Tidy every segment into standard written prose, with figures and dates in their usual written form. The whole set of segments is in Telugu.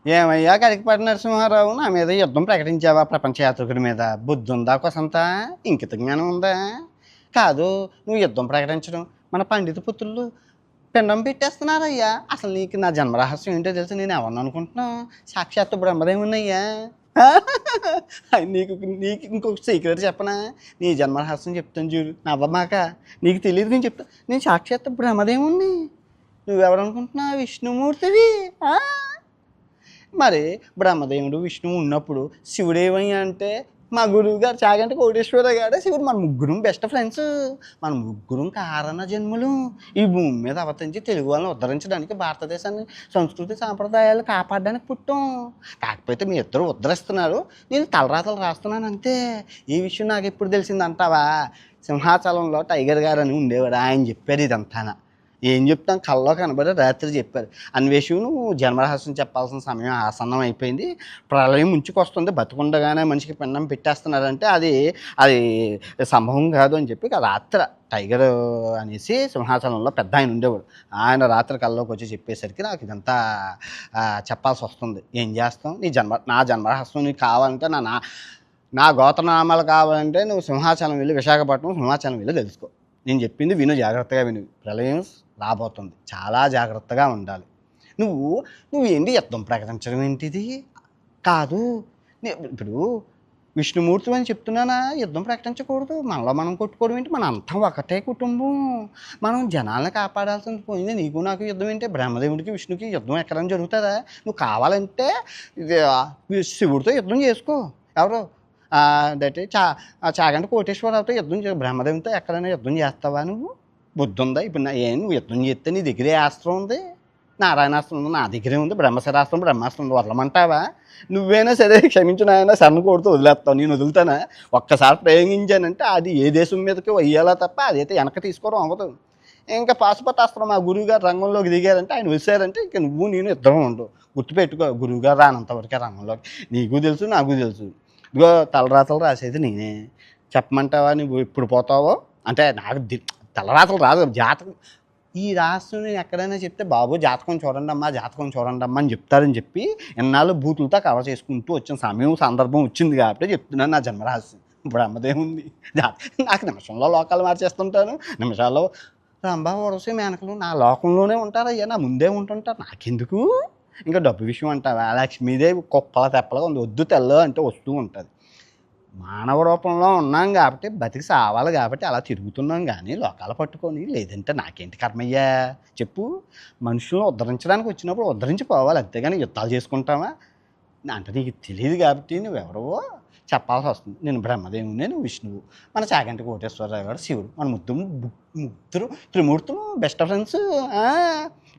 ఏమయ్యా గడికిపాటి నరసింహారావు నా మీద యుద్ధం ప్రకటించావా ప్రపంచ యాత్రికుడి మీద? బుద్ధి ఉందా కొసంతా? ఇంకిత జ్ఞానం ఉందా? కాదు, నువ్వు యుద్ధం ప్రకటించడం మన పండిత పుత్రులు పిండం పెట్టేస్తున్నారయ్యా. అసలు నీకు నా జన్మరహస్యం ఏంటో తెలుసు. నేను ఎవరిని అనుకుంటున్నావు? సాక్షాత్తు బ్రహ్మదేవున్నయ్యా. నీకు నీకు ఇంకొక సీక్రెట్ చెప్పనా? నీ జన్మరహస్యం చెప్తాను చూడు, నవ్వమాక. నీకు తెలియదు, నేను చెప్తాను. నేను సాక్షాత్తు బ్రహ్మదేవుణ్ణి. నువ్వెవరనుకుంటున్నావు? విష్ణుమూర్తివి. మరి బ్రహ్మదేవుడు విష్ణువు ఉన్నప్పుడు శివుడేమయ్యా అంటే మా గురువు గారు చాగంటి కోటేశ్వర గారు శివుడు. మన ముగ్గురం బెస్ట్ ఫ్రెండ్స్. మన ముగ్గురం కారణ జన్మలు ఈ భూమి మీద అవతరించి తెలుగు వాళ్ళని ఉద్ధరించడానికి, భారతదేశాన్ని సంస్కృతి సాంప్రదాయాలు కాపాడడానికి పుట్టాం. కాకపోతే మీ ఇద్దరు ఉద్ధరిస్తున్నారు, నేను తలరాతలు రాస్తున్నాను అంతే. ఈ విషయం నాకు ఎప్పుడు తెలిసిందంటావా? సింహాచలంలో టైగర్ గారు అని ఉండేవాడు, ఆయన చెప్పారు ఇదంతా. ఏం చెప్తాం, కల్లో కనబడి రాత్రి చెప్పారు. అన్వేషణ నువ్వు జన్మరహస్యం చెప్పాల్సిన సమయం ఆసన్నం అయిపోయింది. ప్రళయం ముంచుకొస్తుంది, బతుకుండగానే మనిషికి పిండం పెట్టేస్తున్నారంటే అది అది సంభవం కాదు అని చెప్పి రాత్రి టైగర్ అనేసి సింహాచలంలో పెద్ద ఆయన ఉండేవాడు. ఆయన రాత్రి కల్లోకి వచ్చి చెప్పేసరికి నాకు ఇదంతా చెప్పాల్సి వస్తుంది. ఏం చేస్తాం? నా జన్మరహస్యం నీకు కావాలంటే, నా గోత్రనామాలు కావాలంటే నువ్వు సింహాచలం వెళ్ళి, విశాఖపట్నం సింహాచలం వెళ్ళి తెలుసుకో. నేను చెప్పింది విను, జాగ్రత్తగా విను. ప్రళయం రాబోతుంది, చాలా జాగ్రత్తగా ఉండాలి. నువ్వేంటి యుద్ధం ప్రకటించడం ఏంటిది? కాదు, ఇప్పుడు విష్ణుమూర్తి అని చెప్తున్నానా? యుద్ధం ప్రకటించకూడదు. మనలో మనం కొట్టుకోవడం ఏంటి? మన అంతా ఒకటే కుటుంబం. మనం జనాలను కాపాడాల్సింది పోయింది. నీకు నాకు యుద్ధం ఏంటి? బ్రహ్మదేవుడికి విష్ణుకి యుద్ధం ఎక్కడైనా జరుగుతుందా? నువ్వు కావాలంటే శివుడితో యుద్ధం చేసుకో. ఎవరు దట్ చాగంటి కోటేశ్వరరావుతో యుద్ధం బ్రహ్మదేవునితో ఎక్కడైనా యుద్ధం చేస్తావా? నువ్వు బుద్ధి ఉందా? ఇప్పుడు నువ్వు యుద్ధం చేస్తే నీ దగ్గరే అస్త్రం ఉంది, నారాయణాస్త్రం ఉంది, నా దగ్గరే ఉంది, బ్రహ్మశరాస్త్రం బ్రహ్మాస్త్రం ఉంది. వదలమంటావా? నువ్వైనా సరే క్షమించిన ఆయన శరణ కొడుతూ వదిలేస్తావు. నేను వదులుతానా? ఒక్కసారి ప్రయోగించానంటే అది ఏ దేశం మీదకి వెయ్యాలా తప్ప అదైతే వెనక తీసుకోవడం అవ్వదు. ఇంకా పాశుపతాస్త్రం మా గురువుగారు రంగంలోకి దిగారంటే, ఆయన వచ్చారంటే ఇంకా నువ్వు నేను ఇద్దరం ఉండవు. గుర్తుపెట్టుకో, గురువుగారు రానంతవరకే రంగంలోకి. నీకు తెలుసు, నాకు తెలుసు. ఇదిగో తలరాతలు రాసేది నేనే. చెప్పమంటావా? నువ్వు ఎప్పుడు పోతావో అంటే నాకు తలరాతలు రాదు, జాతకం. ఈ రాష్ట్రం నేను ఎక్కడైనా చెప్తే బాబు జాతకం చూడండి అమ్మా, జాతకం చూడండి అమ్మా అని చెప్తారని చెప్పి ఎన్నాళ్ళు బూతులతో కవర్ చేసుకుంటూ వచ్చిన సమయం సందర్భం వచ్చింది కాబట్టి చెప్తున్నాను నా జన్మరహస్యం. ఇప్పుడు అమ్మదేముంది, నాకు నిమిషంలో లోకాలు మార్చేస్తుంటాను. నిమిషాల్లో రంభా వరసే మేనకలు నా లోకంలోనే ఉంటారయ్యా, నా ముందే ఉంటుంటారు. నాకెందుకు? ఇంకా డబ్బు విషయం అంటావా? లక్ష్మీదేవి కుప్పల తెప్పలుగా ఉంది, వద్దు తెల్ల అంటే వస్తూ ఉంటుంది. మానవ రూపంలో ఉన్నాం కాబట్టి, బతికి సావాలి కాబట్టి అలా తిరుగుతున్నాం. కానీ లోకాలు పట్టుకొని లేదంటే నాకేంటి కర్మయ్యా చెప్పు? మనుషులను ఉద్ధరించడానికి వచ్చినప్పుడు ఉద్ధరించిపోవాలి, అంతేగాని యుద్ధాలు చేసుకుంటావా? అంటే నీకు తెలియదు కాబట్టి నువ్వెవరవో చెప్పాల్సి వస్తుంది. నేను బ్రహ్మదేవుని, నువ్వు విష్ణువు, మన చాగంటి కోటేశ్వరరావు గారు శివుడు. మన ముగ్గురు త్రిమూర్తులు బెస్ట్ ఫ్రెండ్స్.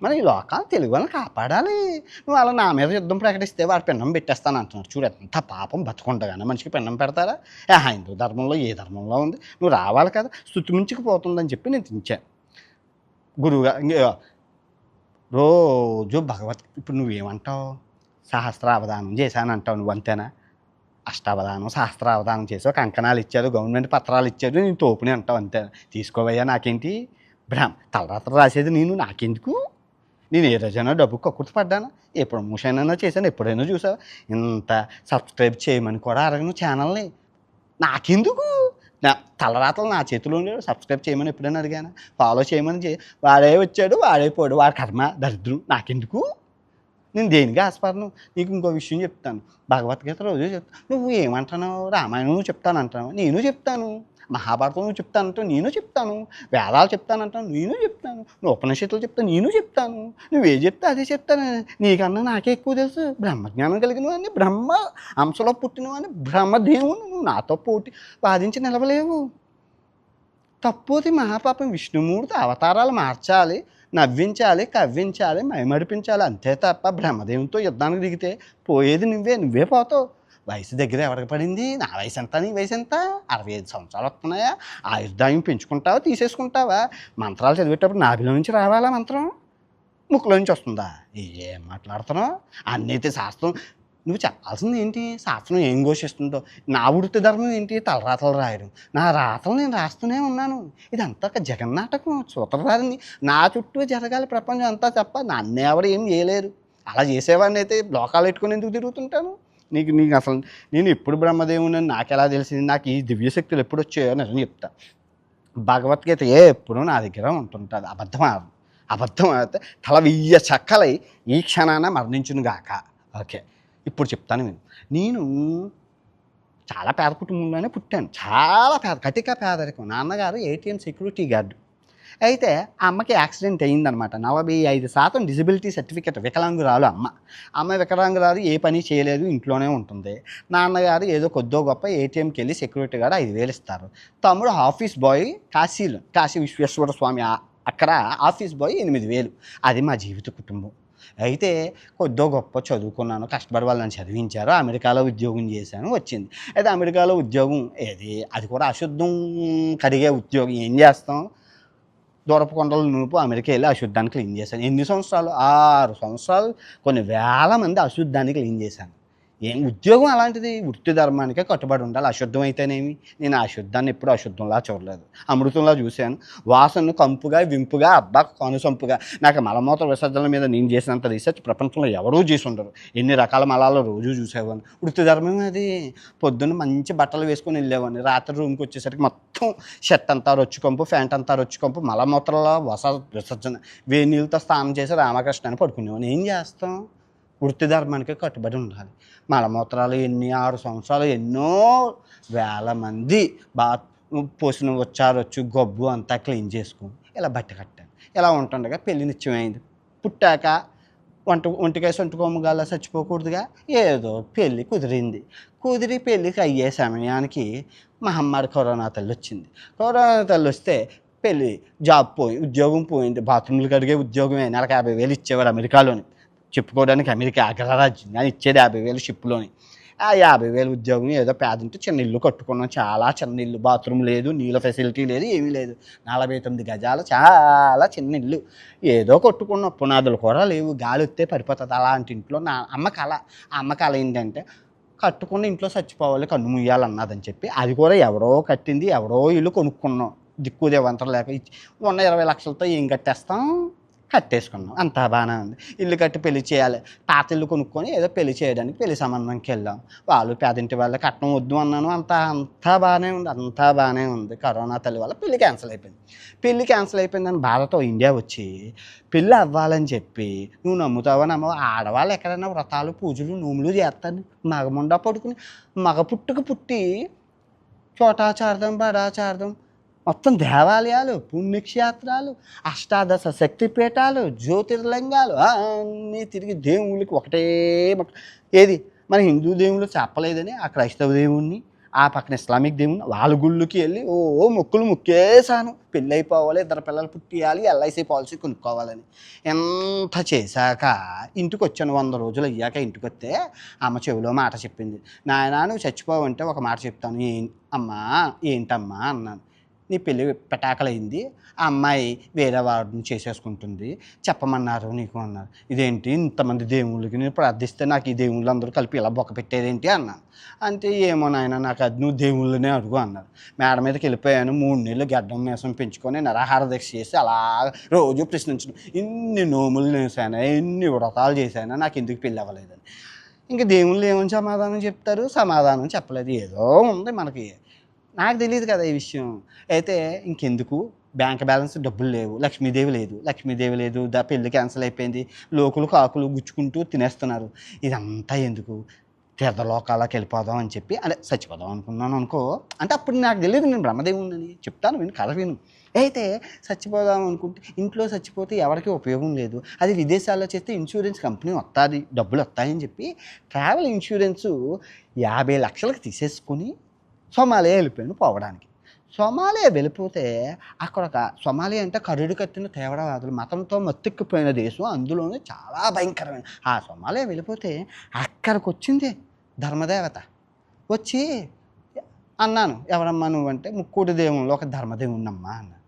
మన ఈ లోకాలు తెలుగు వాళ్ళని కాపాడాలి. నువ్వు అలా నా మీద యుద్ధం ప్రకటిస్తే వాడు పిండం పెట్టేస్తాను అంటున్నాడు. చూడు ఎంత పాపం, బతుకుండగానే మనిషికి పిండం పెడతారా? హిందూ ధర్మంలో ఏ ధర్మంలో ఉంది? నువ్వు రావాలి కదా, స్తుతి మించుకుపోతుందని చెప్పి నేను తించాను. గురువుగా రోజు ఇప్పుడు నువ్వేమంటావు? సహస్రావధానం చేశాను అంటావు, నువ్వు అంతేనా? అష్టావధానం సహస్రావధానం చేసావు, కంకణాలు ఇచ్చారు, గవర్నమెంట్ పత్రాలు ఇచ్చారు, నేను తోపుని అంటావు అంతే. తీసుకోవయ్యా, నాకేంటి? తలరాత్రి రాసేది నేను, నాకెందుకు? నేను ఏ రోజైనా డబ్బు కక్కుర్తి పడ్డాను? ఏ ప్రమోషన్ అయినా చేశాను? ఎప్పుడైనా చూసావా? ఇంత సబ్స్క్రైబ్ చేయమని కూడా అడగను ఛానల్ని. నాకెందుకు? నా తలరాతలు నా చేతిలో ఉండేవి. సబ్స్క్రైబ్ చేయమని ఎప్పుడైనా అడిగాను? ఫాలో చేయమని వాడే వచ్చాడు, వాడే పోయాడు, వాడి కర్మ దరిద్రం. నాకెందుకు? నేను దేనికి ఆస్పదను? నీకు ఇంకో విషయం చెప్తాను. భగవద్గీత రోజు చెప్తాను. నువ్వు ఏమంటున్నావు? రామాయణం నువ్వు చెప్తాను అంటున్నావు, నేను చెప్తాను. మహాభారతం నువ్వు చెప్తానంటావు, నేను చెప్తాను. వేదాలు చెప్తానంటావు, నేను చెప్తాను. నువ్వు ఉపనిషత్తులు చెప్తాను, నేను చెప్తాను. నువ్వేం చెప్తా అదే చెప్తాను. నీకన్నా నాకే ఎక్కువ తెలుసు. బ్రహ్మజ్ఞానం కలిగినవాడిని, బ్రహ్మ అంశలో పుట్టినవాడిని, బ్రహ్మదేవుని. నువ్వు నాతో పోటీ వాదించి నిలవలేవు. తప్పోది మహాపాపం. విష్ణుమూర్తి అవతారాలు మార్చాలి, నవ్వించాలి, కవ్వించాలి, మైమడిపించాలి, అంతే తప్ప బ్రహ్మదేవునితో యుద్ధానికి దిగితే పోయేది నువ్వే పోతావు. వయసు దగ్గర ఎవరికి పడింది? నా వయసు ఎంత, నీ వయసు ఎంత? 65 సంవత్సరాలు వస్తున్నాయా? ఆయుర్దాయం పెంచుకుంటావా, తీసేసుకుంటావా? మంత్రాలు చదివేటప్పుడు నాభిలో నుంచి రావాలా మంత్రం? ముక్కులో నుంచి వస్తుందా? ఏం మాట్లాడుతున్నావు? అన్నైతే శాస్త్రం నువ్వు చెప్పాల్సింది ఏంటి? శాస్త్రం ఏం ఘోషిస్తుందో. నా వృత్తి ధర్మం ఏంటి? తలరాతలు రాయడం. నా రాతలు నేను రాస్తూనే ఉన్నాను. ఇదంతా ఒక జగన్నాటకం, సూత్రధారిని. నా చుట్టూ జరగాలి ప్రపంచం అంతా తప్ప నన్ను ఎవరు ఏం చేయలేరు. అలా చేసేవాడిని అయితే లోకాలు పెట్టుకొని ఎందుకు తిరుగుతుంటాను? నీకు నీకు అసలు నేను ఎప్పుడు బ్రహ్మదేవుని నాకెలా తెలిసింది? నాకు ఈ దివ్యశక్తులు ఎప్పుడు వచ్చాయో నిజం చెప్తా. భగవద్గీత ఎప్పుడు నా దగ్గర ఉంటుంటుంది. అబద్ధం అయితే తల వెయ్య చక్కలై ఈ క్షణాన మరణించును గాక. ఓకే, ఇప్పుడు చెప్తాను విను. నేను చాలా పేద కుటుంబంలోనే పుట్టాను. చాలా పేద, కటిక పేదరికం. నాన్నగారు ఏటీఎం సెక్యూరిటీ గార్డు. అయితే ఆ అమ్మకి యాక్సిడెంట్ అయిందనమాట. 45% డిజబిలిటీ సర్టిఫికెట్, వికలాంగురాలు అమ్మ వికలాంగురాలు, ఏ పని చేయలేదు, ఇంట్లోనే ఉంటుంది. నాన్నగారు ఏదో కొద్దో గొప్ప ఏటీఎంకి వెళ్ళి సెక్యూరిటీ గార్డు 5,000 ఇస్తారు. తమ్ముడు ఆఫీస్ బాయ్ కాశీ విశ్వేశ్వర స్వామి అక్కడ ఆఫీస్ బాయ్ 8,000. అది మా జీవిత కుటుంబం. అయితే కొద్దో గొప్ప చదువుకున్నాను, కష్టపడి వాళ్ళని చదివించారు, అమెరికాలో ఉద్యోగం చేశాను, వచ్చింది. అయితే అమెరికాలో ఉద్యోగం అది కూడా అశుద్ధం కడిగే ఉద్యోగం. ఏం చేస్తాం? దూరపు కొండల నునుపు అమెరికా వెళ్ళి అశుద్ధాన్ని క్లీన్ చేశాను. ఎన్ని సంవత్సరాలు? 6 సంవత్సరాలు కొన్ని వేల మంది అశుద్ధాన్ని క్లీన్ చేశాను. ఏం ఉద్యోగం అలాంటిది, వృత్తి ధర్మానికే కట్టుబడి ఉండాలి. అశుద్ధం అయితేనేమి? నేను అశుద్ధాన్ని ఎప్పుడు అశుద్ధంలా చూడలేదు, అమృతంలా చూశాను. వాసనను కంపుగా, వింపుగా, అబ్బా కనుసంపుగా. నాకు మలమూత్ర విసర్జనల మీద నేను చేసినంత రీసెర్చ్ ప్రపంచంలో ఎవరూ చేసి ఉండరు. ఎన్ని రకాల మలాలు రోజు చూసేవాడిని. వృత్తి ధర్మం అది. పొద్దున్న మంచి బట్టలు వేసుకొని వెళ్ళేవాడిని, రాత్రి రూమ్కి వచ్చేసరికి మొత్తం షర్ట్ అంతా రొచ్చుకంపు, ప్యాంట్ అంతా రొచ్చుకంపు, మలమూత్రలో విసర్జన. వేడి నీళ్ళతో స్నానం చేసి రామకృష్ణ అని పడుకునేవాడిని. ఏం చేస్తాం? వృత్తి ధర్మానికి కట్టుబడి ఉండాలి. మలమూత్రాలు 6 సంవత్సరాలు ఎన్నో వేల మంది పోసిన వచ్చారొచ్చు గబ్బు అంతా క్లీన్ చేసుకుని ఇలా బట్ట కట్టాను. ఇలా ఉంటుండగా పెళ్లి నిశ్చయమైంది. పుట్టాక ఒంటికాయ సొంటుకోమగాల చచ్చిపోకూడదుగా. ఏదో పెళ్ళి కుదిరి పెళ్ళికి అయ్యే సమయానికి మహమ్మారి కరోనా తల్లి వచ్చింది. కరోనా తల్లి వస్తే పెళ్ళి, జాబ్ ఉద్యోగం పోయింది. బాత్రూమ్లు కడిగే ఉద్యోగమే. నెలకు 50,000 ఇచ్చేవారు అమెరికాలోని. చెప్పుకోవడానికి అమెరికా అగ్రరాజ్యం, కానీ ఇచ్చేది 50,000 షిప్లోని. ఆ 50,000 ఉద్యోగం ఏదో పేదంటే చిన్న ఇల్లు కట్టుకున్నాం. చాలా చిన్న ఇల్లు, బాత్రూమ్ లేదు, నీళ్ళ ఫెసిలిటీ లేదు, ఏమీ లేదు. 49 గజాలు, చాలా చిన్న ఇల్లు ఏదో కట్టుకున్నాం. పునాదులు కూడా లేవు, గాలి వస్తే పడిపోతుంది. అలాంటి ఇంట్లో నా అమ్మ కళ ఏంటంటే కట్టుకున్న ఇంట్లో చచ్చిపోవాలి, కన్ను ముయ్యాలన్నదని చెప్పి అది కూడా ఎవరో కట్టింది, ఎవరో ఇల్లు కొనుక్కున్నాం. దిక్కు దేవంతరం లేక ఉన్న 20 లక్షలతో ఏం కట్టేస్తాం? కట్టేసుకున్నాం. అంతా బాగానే ఉంది. ఇల్లు కట్టి పెళ్లి చేయాలి. పాత ఇల్లు కొనుక్కొని ఏదో పెళ్లి చేయడానికి పెళ్లి సంబంధంకి వెళ్ళాం. వాళ్ళు పేదింటి వాళ్ళ కట్నం వద్దు అన్నాను. అంతా బాగానే ఉంది. కరోనా తల్లి వల్ల పెళ్లి క్యాన్సిల్ అయిపోయిందని బాధతో ఇండియా వచ్చి పెళ్ళి అవ్వాలని చెప్పి, నువ్వు నమ్ముతావా నమ్మవా, ఆడవాళ్ళు ఎక్కడైనా వ్రతాలు, పూజలు, నోములు చేస్తాను. మగముండా పడుకుని మగ పుట్టి చోటాచార్థం, బడాచార్థం, మొత్తం దేవాలయాలు, పుణ్యక్షేత్రాలు, అష్టాదశ శక్తిపీఠాలు, జ్యోతిర్లింగాలు అన్నీ తిరిగి దేవుళ్ళకి ఒకటే ఏది మన హిందూ దేవుళ్ళు చెప్పలేదని ఆ క్రైస్తవ దేవుణ్ణి, ఆ పక్కన ఇస్లామిక్ దేవుణ్ణి, వాళ్ళ గుళ్ళకి వెళ్ళి మొక్కులు మొక్కేశాను. పెళ్ళి అయిపోవాలి, 2 పిల్లలు పుట్టియాలి, ఎల్ఐసి పాలసీ కొనుక్కోవాలని. ఎంత చేశాక ఇంటికి వచ్చాను. 100 రోజులు అయ్యాక ఇంటికి వస్తే అమ్మ చెవిలో మాట చెప్పింది. నాయనా, నువ్వు చచ్చిపోవంటే ఒక మాట చెప్తాను. ఏంటమ్మా అన్నాను. నీ పెళ్ళి పెటాకలైంది, ఆ అమ్మాయి వేరే వాడిని చేసేసుకుంటుంది, చెప్పమన్నారు నీకు అన్నారు. ఇదేంటి, ఇంతమంది దేవుళ్ళకి నేను ప్రార్థిస్తే నాకు ఈ దేవుళ్ళు అందరూ కలిపి ఇలా బొక్క పెట్టేదేంటి అన్నాను. అంటే ఏమో నాయన, నాకు అది నువ్వు దేవుళ్ళనే అడుగు అన్నారు. మేడ మీదకి వెళ్ళిపోయాను. 3 నెలలు గడ్డం మీసం పెంచుకొని నిరాహార దీక్ష చేసి అలా రోజు ప్రశ్నించడం. ఇన్ని నోములు నేసాను, ఎన్ని వ్రతాలు చేశాను, నాకు ఎందుకు పెళ్ళి అవ్వలేదని. ఇంకా దేవుళ్ళు ఏమని సమాధానం చెప్తారు? సమాధానం చెప్పలేదు. ఏదో ఉంది మనకి, నాకు తెలియదు కదా ఈ విషయం. అయితే ఇంకెందుకు, బ్యాంక్ బ్యాలెన్స్ డబ్బులు లేవు, లక్ష్మీదేవి లేదు, పెళ్ళి క్యాన్సిల్ అయిపోయింది, లోకులు కాకులు గుచ్చుకుంటూ తినేస్తున్నారు. ఇదంతా ఎందుకు, తీర్థలోకాలకు వెళ్ళిపోదాం అని చెప్పి అదే చచ్చిపోదాం అనుకున్నాను అనుకో. అంటే అప్పుడు నాకు తెలియదు నేను బ్రహ్మదేవుడిని. చెప్తాను విను, కథ విను. అయితే చచ్చిపోదాం అనుకుంటే ఇంట్లో చచ్చిపోతే ఎవరికి ఉపయోగం లేదు. అది విదేశాల్లో చేస్తే ఇన్సూరెన్స్ కంపెనీ వస్తుంది, డబ్బులు వస్తాయని చెప్పి ట్రావెల్ ఇన్సూరెన్సు 50 లక్షలకు తీసేసుకొని సోమాలియా వెళ్ళిపోయాను పోవడానికి. సోమాలియా వెళ్ళిపోతే అక్కడ సోమాలియా అంటే కరుడు కట్టిన తీవ్రవాదులు, మతంతో మత్తెక్కిపోయిన దేశం, అందులోనే చాలా భయంకరమైన. ఆ సోమాలియా వెళ్ళిపోతే అక్కడికి వచ్చింది ధర్మదేవత. వచ్చి అన్నాను, ఎవరమ్మా నువ్వంటే, ముక్కోటి దేవుళ్ళు ఒక ధర్మదేవుణ్ణమ్మా అన్నాను.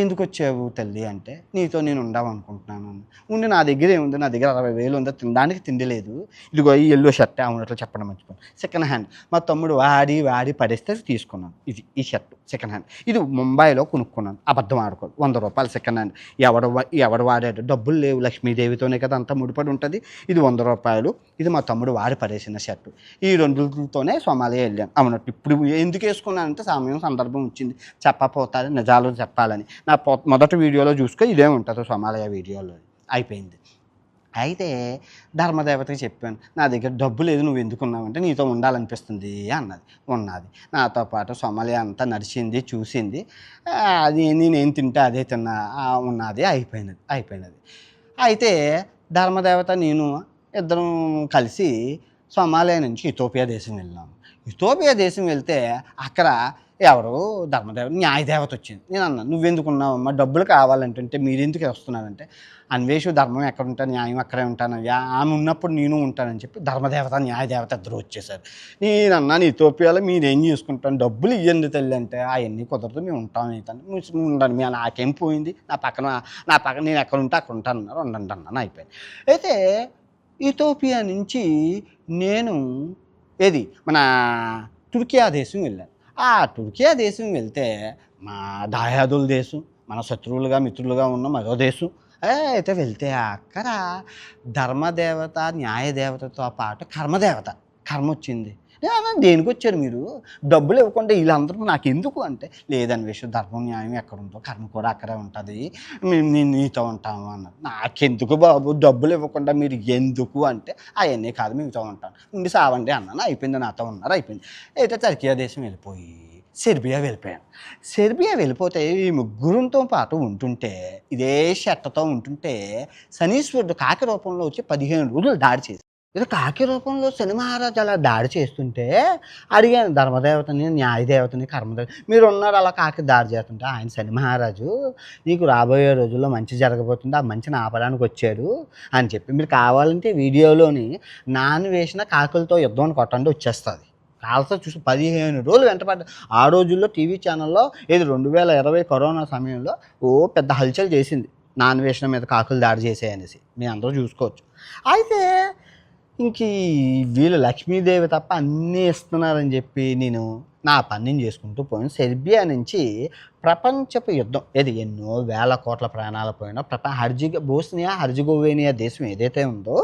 ఎందుకు వచ్చావు తల్లి అంటే, నీతో నేను ఉండాలనుకుంటున్నాను. ఉండి నా దగ్గర ఏముంది, నా దగ్గర 60,000 ఉందా, తినడానికి తిండి లేదు, ఇదిగో ఈ ఎల్లో షర్ట్ అవునట్లు చెప్పడం మర్చిపోయాను, సెకండ్ హ్యాండ్ మా తమ్ముడు వాడి వాడి పడేస్తే తీసుకున్నాను. ఇది ఈ షర్ట్ సెకండ్ హ్యాండ్, ఇది ముంబైలో కొనుక్కున్నాను, అబద్ధం ఆడుకోదు, ₹100 సెకండ్ హ్యాండ్. ఎవడు వాడాడు, డబ్బులు లేవు, లక్ష్మీదేవితోనే కదా అంతా ముడిపడి ఉంటుంది. ఇది ₹100, ఇది మా తమ్ముడు వాడి పడేసిన షర్టు. ఈ రెండుతోనే సోమాలియా వెళ్ళాను. అవునట్టు ఇప్పుడు ఎందుకు వేసుకున్నానంటే సమయం సందర్భం వచ్చింది, చెప్పపోతారు నిజాలు చెప్పాలని. నా మొదటి వీడియోలో చూసుకో, ఇదే ఉంటుంది సోమాలియా వీడియోలో. అయిపోయింది. అయితే ధర్మదేవతకి చెప్పాను, నా దగ్గర డబ్బు లేదు, నువ్వు ఎందుకున్నావంటే, నీతో ఉండాలనిపిస్తుంది అన్నది. ఉన్నది నాతో పాటు సోమాలియా అంతా నడిచింది, చూసింది. అది నేనేం తింటే అదే తిన్నా, ఉన్నది, అయిపోయినది. అయితే ధర్మదేవత నేను ఇద్దరం కలిసి సోమాలియా నుంచి ఇథియోపియా దేశం వెళ్ళాము. ఇథియోపియా దేశం వెళ్తే అక్కడ ఎవరు ధర్మదేవత న్యాయదేవత వచ్చింది. నేను అన్నాను, నువ్వెందుకున్నావమ్మా, డబ్బులు కావాలంటుంటే మీరెందుకు వస్తున్నారంటే, అన్వేషు ధర్మం ఎక్కడ ఉంటాను, న్యాయం అక్కడే ఉంటానయ్యా, ఆమె ఉన్నప్పుడు నేను ఉంటానని చెప్పి ధర్మదేవత న్యాయదేవత ఇద్దరు వచ్చేసారు. నేను అన్నాను, ఇథియోపియాలో మీరేం చేసుకుంటాను, డబ్బులు ఇవ్వండి తల్లి అంటే, అవన్నీ కుదరదు, మేము ఉంటాం అవుతాను, ఉండండి, మేము నాకేం పోయింది, నా పక్కన నేను ఎక్కడ ఉంటే అక్కడ ఉంటాను అన్నారు. ఉండండి అన్నాను. అయిపోయింది. అయితే ఇథియోపియా నుంచి నేను మన తుర్కియా దేశం వెళ్ళాను. ఆ తుర్కియా దేశం వెళ్తే మా దాయాదుల దేశం, మన శత్రువులుగా మిత్రులుగా ఉన్న మరో దేశం. అయితే వెళ్తే అక్కడ ధర్మదేవత న్యాయదేవతతో పాటు కర్మ వచ్చింది. దేనికి వచ్చారు మీరు, డబ్బులు ఇవ్వకుండా వీళ్ళందరూ నాకు ఎందుకు అంటే, లేదన్వేషు ధర్మం న్యాయం ఎక్కడుందో కర్మ కూడా అక్కడే ఉంటుంది, నేను నీతో ఉంటాము అన్నారు. నాకెందుకు బాబు, డబ్బులు ఇవ్వకుండా మీరు ఎందుకు అంటే, అవన్నీ కాదు మీతో ఉంటాను, ఉండి సావండి అన్నాను. అయిపోయింది, నాతో ఉన్నారు. అయిపోయింది. అయితే టర్కియా దేశం వెళ్ళిపోయి సెర్బియా వెళ్ళిపోయాను. సెర్బియా వెళ్ళిపోతే ఈ ముగ్గురితో పాటు ఉంటుంటే, ఇదే షర్ట్తో ఉంటుంటే, శనీశ్వరుడు కాకి రూపంలో వచ్చి 15 రోజులు దాడి చేసి, ఏదో కాకి రూపంలో శని మహారాజు అలా దాడి చేస్తుంటే అడిగాను ధర్మదేవతని, న్యాయదేవతని, కర్మదేవత, మీరు ఉన్నారు అలా కాకి దాడి చేస్తుంటే, ఆయన శని మహారాజు నీకు రాబోయే రోజుల్లో మంచి జరగబోతుంది, ఆ మంచిని ఆపడానికి వచ్చాడు అని చెప్పి, మీరు కావాలంటే వీడియోలోని నాన్ వేసిన కాకులతో యుద్ధం కొట్టండి వచ్చేస్తుంది. కాల్సో చూసి 15 రోజులు వెంటపడ్డా. ఆ రోజుల్లో టీవీ ఛానల్లో 2020 కరోనా సమయంలో పెద్ద హల్చల్ చేసింది, నాన్ వేసిన మీద కాకులు దాడి చేసేయనేసి, మీరు అందరూ చూసుకోవచ్చు. అయితే ఇంక వీళ్ళు లక్ష్మీదేవి తప్ప అన్నీ ఇస్తున్నారని చెప్పి నేను నా పని చేసుకుంటూ పోయాను. సెర్బియా నుంచి ప్రపంచపు యుద్ధం, ఎన్నో వేల కోట్ల ప్రాణాలు పోయినా బోస్నియా హెర్జగోవినా దేశం ఏదైతే ఉందో,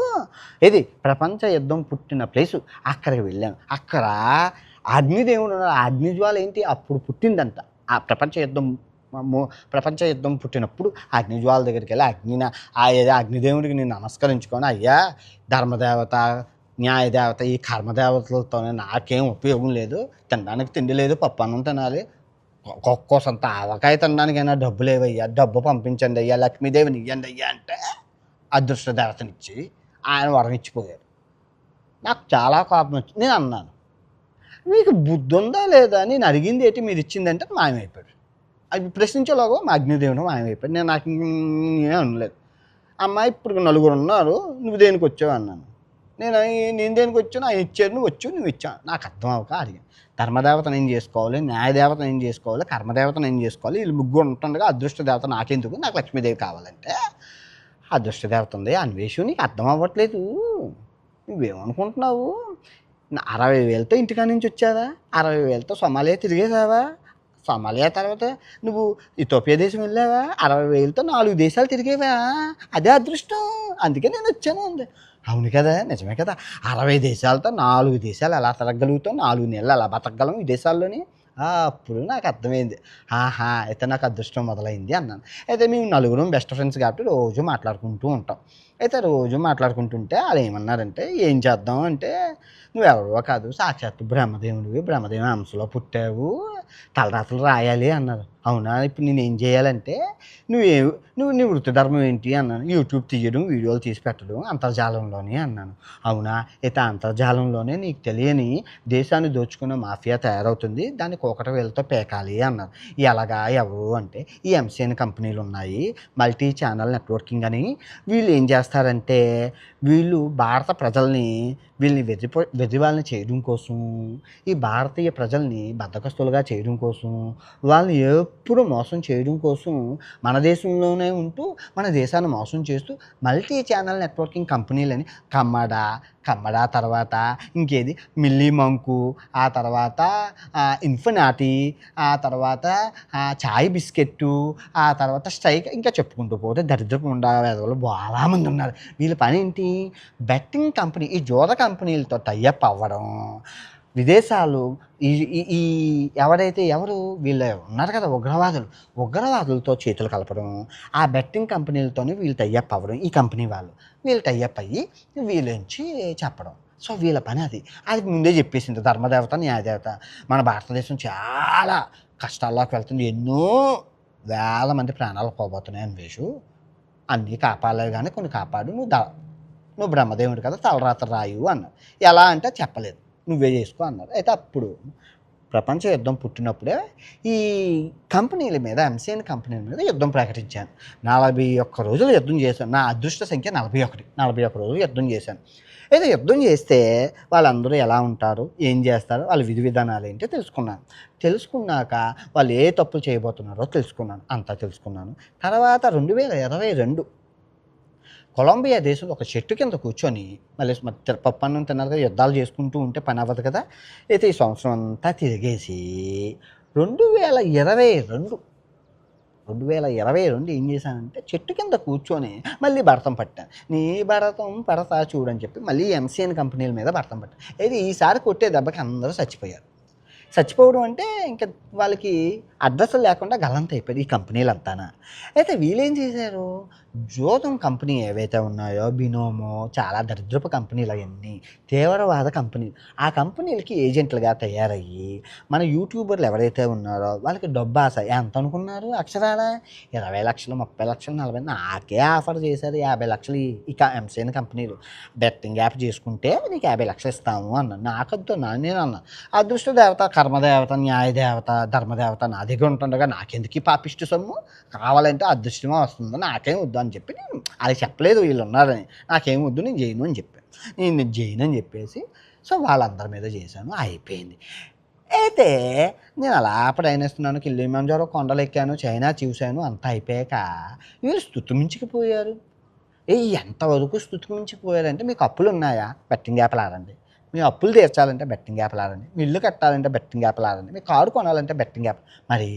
ప్రపంచ యుద్ధం పుట్టిన ప్లేసు, అక్కడికి వెళ్ళాను. అక్కడ అగ్నిదేవుడు, అగ్నిజ్వాల అప్పుడు పుట్టిందంట. ఆ ప్రపంచ యుద్ధం పుట్టినప్పుడు అగ్నిజ్వాల దగ్గరికి వెళ్ళి అగ్నిదేవుడికి నేను నమస్కరించుకొని, అయ్యా ధర్మదేవత న్యాయదేవత ఈ కర్మదేవతలతోనే నాకేం ఉపయోగం లేదు, తినడానికి తిండి లేదు, పప్పు అన్నం తినాలి, ఒక్కోసంత ఆవకాయ తినడానికైనా డబ్బు లేవయ్యా, డబ్బు పంపించండి అయ్యా, లక్ష్మీదేవిని ఇవ్వండి అయ్యా అంటే అదృష్ట దేవతనిచ్చి ఆయన వరం ఇచ్చిపోయారు. నాకు చాలా కోపం వచ్చింది. నేను అన్నాను, మీకు బుద్ధి ఉందా లేదా, నేను అడిగింది ఏంటి, మీరు ఇచ్చిందంటే మాయమైపోయాడు. అది ప్రశ్నించేలాగో మా అగ్నిదేవుడు మాయమైపోయాడు. నాకు అనలేదు. అమ్మాయి ఇప్పుడు 4 ఉన్నారు, నువ్వు దేనికి వచ్చావు అన్నాను. నేను దేనికి వచ్చాను, ఆయన ఇచ్చాడు, నువ్వు ఇచ్చాను. నాకు అర్థం అవ్వక అడిగాను, ధర్మదేవతను ఏం చేసుకోవాలి, న్యాయదేవతను ఏం చేసుకోవాలి, కర్మదేవతను ఏం చేసుకోవాలి, వీళ్ళు ముగ్గురు ఉంటుండగా అదృష్ట దేవత నాకెందుకు, నాకు లక్ష్మీదేవి కావాలంటే, అదృష్ట దేవత ఉంది అన్వేషు, నీకు అర్థం అవ్వట్లేదు, నువ్వేమనుకుంటున్నావు, 60,000తో ఇంటికా నుంచి వచ్చావా, 60,000తో సోమాలియా తిరిగేసావా, సోమాలియా తర్వాత నువ్వు ఇథియోపియా దేశం వెళ్ళావా, 60,000తో 4 దేశాలు తిరిగేవా, అదే అదృష్టం, అందుకే నేను వచ్చాను అంది. అవును కదా, నిజమే కదా, 60 దేశాలతో 4 దేశాలు ఎలా తిరగలుగుతాం, 4 నెలలు ఎలా బతకగలం ఈ దేశాల్లోని. అప్పుడు నాకు అర్థమైంది, అయితే నాకు అదృష్టం మొదలైంది అన్నాను. అయితే మేము 4 బెస్ట్ ఫ్రెండ్స్ కాబట్టి రోజు మాట్లాడుకుంటూ ఉంటాం. అయితే రోజు మాట్లాడుకుంటుంటే వాళ్ళు ఏమన్నారంటే, ఏం చేద్దాం అంటే, నువ్వెవరో కాదు, సాక్షాత్తు బ్రహ్మదేవుడివి, బ్రహ్మదేవుని అంశలో పుట్టావు, తలరాతలు రాయాలి అన్నారు. అవునా, ఇప్పుడు నేను ఏం చేయాలంటే, నువ్వు నీ వృత్తి ధర్మం ఏంటి అన్నాను. యూట్యూబ్ తీయడం, వీడియోలు తీసి పెట్టడం అంతర్జాలంలోనే అన్నాను. అవునా, అయితే అంతర్జాలంలోనే నీకు తెలియని దేశాన్ని దోచుకున్న మాఫియా తయారవుతుంది, దాన్ని ఒకటి వేలతో పేకాలి అన్నారు. ఎలాగా, ఎవరు అంటే, ఈ ఎంసీఎన్ కంపెనీలు ఉన్నాయి, మల్టీ ఛానల్ నెట్వర్కింగ్ అని, వీళ్ళు ఏం చేస్తారంటే, వీళ్ళు భారత ప్రజల్ని వీళ్ళని వెర్రివాళ్ళని చేయడం కోసం, ఈ భారతీయ ప్రజల్ని బద్ధకస్తులుగా చేయడం కోసం, వాళ్ళని ఎప్పుడు మోసం చేయడం కోసం మన దేశంలోనే ఉంటూ, మన దేశాన్ని మోసం చేస్తూ మల్టీ ఛానల్ నెట్వర్కింగ్ కంపెనీలని కమ్మడ తర్వాత ఇంకేది మిల్లీ మంకు, ఆ తర్వాత ఇన్ఫినాటి, ఆ తర్వాత చాయ్ బిస్కెట్టు, ఆ తర్వాత స్ట్రైక్, ఇంకా చెప్పుకుంటూ పోతే దరిద్రపు ఉండేవాళ్ళు చాలామంది ఉన్నారు. వీళ్ళ పని ఏంటి? బెట్టింగ్ కంపెనీ, ఈ జూద కంపెనీలతో టైఅప్ అవ్వడం, విదేశాలు ఈ ఈ ఈ ఎవరు వీళ్ళు ఉన్నారు కదా ఉగ్రవాదులతో చేతులు కలపడం, ఆ బెట్టింగ్ కంపెనీలతోనే వీళ్ళు టైఅప్ అవ్వడం. ఈ కంపెనీ వీళ్ళు టైఅప్ అయ్యి వీళ్ళుంచి చెప్పడం. సో వీళ్ళ పని అది ముందే చెప్పేసింది. ధర్మదేవత, న్యాయదేవత. మన భారతదేశం చాలా కష్టాల్లోకి వెళ్తుంది. ఎన్నో వేల మంది ప్రాణాలు పోబోతున్నాయి అన్వేషు. అన్నీ కాపాడలేవు కానీ కొన్ని కాపాడు, నువ్వు బ్రహ్మదేవుడు కదా, తలరాత రాయు అన్నారు. ఎలా అంటే చెప్పలేదు, నువ్వే చేసుకో అన్నారు. అయితే అప్పుడు ప్రపంచ యుద్ధం పుట్టినప్పుడే ఈ కంపెనీల మీద, ఎంసీఎన్ కంపెనీల మీద యుద్ధం ప్రకటించాను. 41 రోజులు యుద్ధం చేశాను. నా అదృష్ట సంఖ్య 41 రోజులు యుద్ధం చేశాను. అయితే యుద్ధం చేస్తే వాళ్ళందరూ ఎలా ఉంటారు, ఏం చేస్తారు, వాళ్ళ విధి విధానాలు ఏంటో తెలుసుకున్నాక వాళ్ళు ఏ తప్పులు చేయబోతున్నారో అంతా తెలుసుకున్నాను. తర్వాత 2022 కొలంబియా దేశంలో ఒక చెట్టు కింద కూర్చొని, మళ్ళీ పప్పు అన్నం తిన్నారు కదా, యుద్ధాలు చేసుకుంటూ ఉంటే పని అవ్వదు కదా. అయితే ఈ సంవత్సరం అంతా తిరిగేసి 2022 ఏం చేశానంటే, చెట్టు కింద కూర్చొని మళ్ళీ భరతం పట్టాను. నీ భరతం పడతా చూడని చెప్పి మళ్ళీ ఎంసీఎన్ కంపెనీల మీద భరతం పట్టాను. అయితే ఈసారి కొట్టే దెబ్బకి అందరూ చచ్చిపోవడం అంటే ఇంకా వాళ్ళకి అడ్రస్ లేకుండా గల్లంత అయిపోయింది ఈ కంపెనీలంతానా. అయితే వీళ్ళేం చేశారు, జోతం కంపెనీ ఏవైతే ఉన్నాయో, బినోమో, చాలా దరిద్రపు కంపెనీలు అవన్నీ తీవ్రవాద కంపెనీలు. ఆ కంపెనీలకి ఏజెంట్లుగా తయారయ్యి మన యూట్యూబర్లు ఎవరైతే ఉన్నారో వాళ్ళకి డబ్బు ఆశ. ఎంత అనుకున్నారు అక్షరాల? 20 లక్షలు, 30 లక్షలు, 40. నాకే ఆఫర్ చేశారు 50 లక్షలు. ఇక ఎంసీఎన్ కంపెనీలు బెట్టింగ్ యాప్ చేసుకుంటే నీకు 50 లక్షలు ఇస్తాము అన్నాను. నాకొద్దు, నేను అన్నాను. అదృష్ట దేవత, కర్మదేవత, న్యాయదేవత, ధర్మదేవత నా దగ్గర ఉంటుండగా నాకెందుకు ఈ పాపిష్టి సొమ్ము? కావాలంటే అదృష్టమే వస్తుందో, నాకేం వద్దు అని చెప్పి నేను అది చెప్పలేదు. వీళ్ళు ఉన్నారని నాకేం వద్దు, నేను చేయను అని చెప్పాను. నేను చేయను అని చెప్పేసి సో వాళ్ళందరి మీద చేశాను, అయిపోయింది. అయితే నేను అలా ప్రయాణిస్తున్నాను, కిలిమంజారో కొండలు ఎక్కాను, చైనా చూశాను, అంతా అయిపోయాక వీళ్ళు స్తుతిమించుకుపోయారు. ఎంతవరకు స్తుతిమించిపోయారంటే, మీకు అప్పులు ఉన్నాయా? బెట్టింగ్ యాప్లు ఆడండి. మీ అప్పులు తీర్చాలంటే బెట్టింగ్ యాప్లు ఆడండి. మీ ఇల్లు కట్టాలంటే బెట్టింగ్ యాప్లు ఆడండి. మీ కారు కొనాలంటే బెట్టింగ్ యాప్. మరి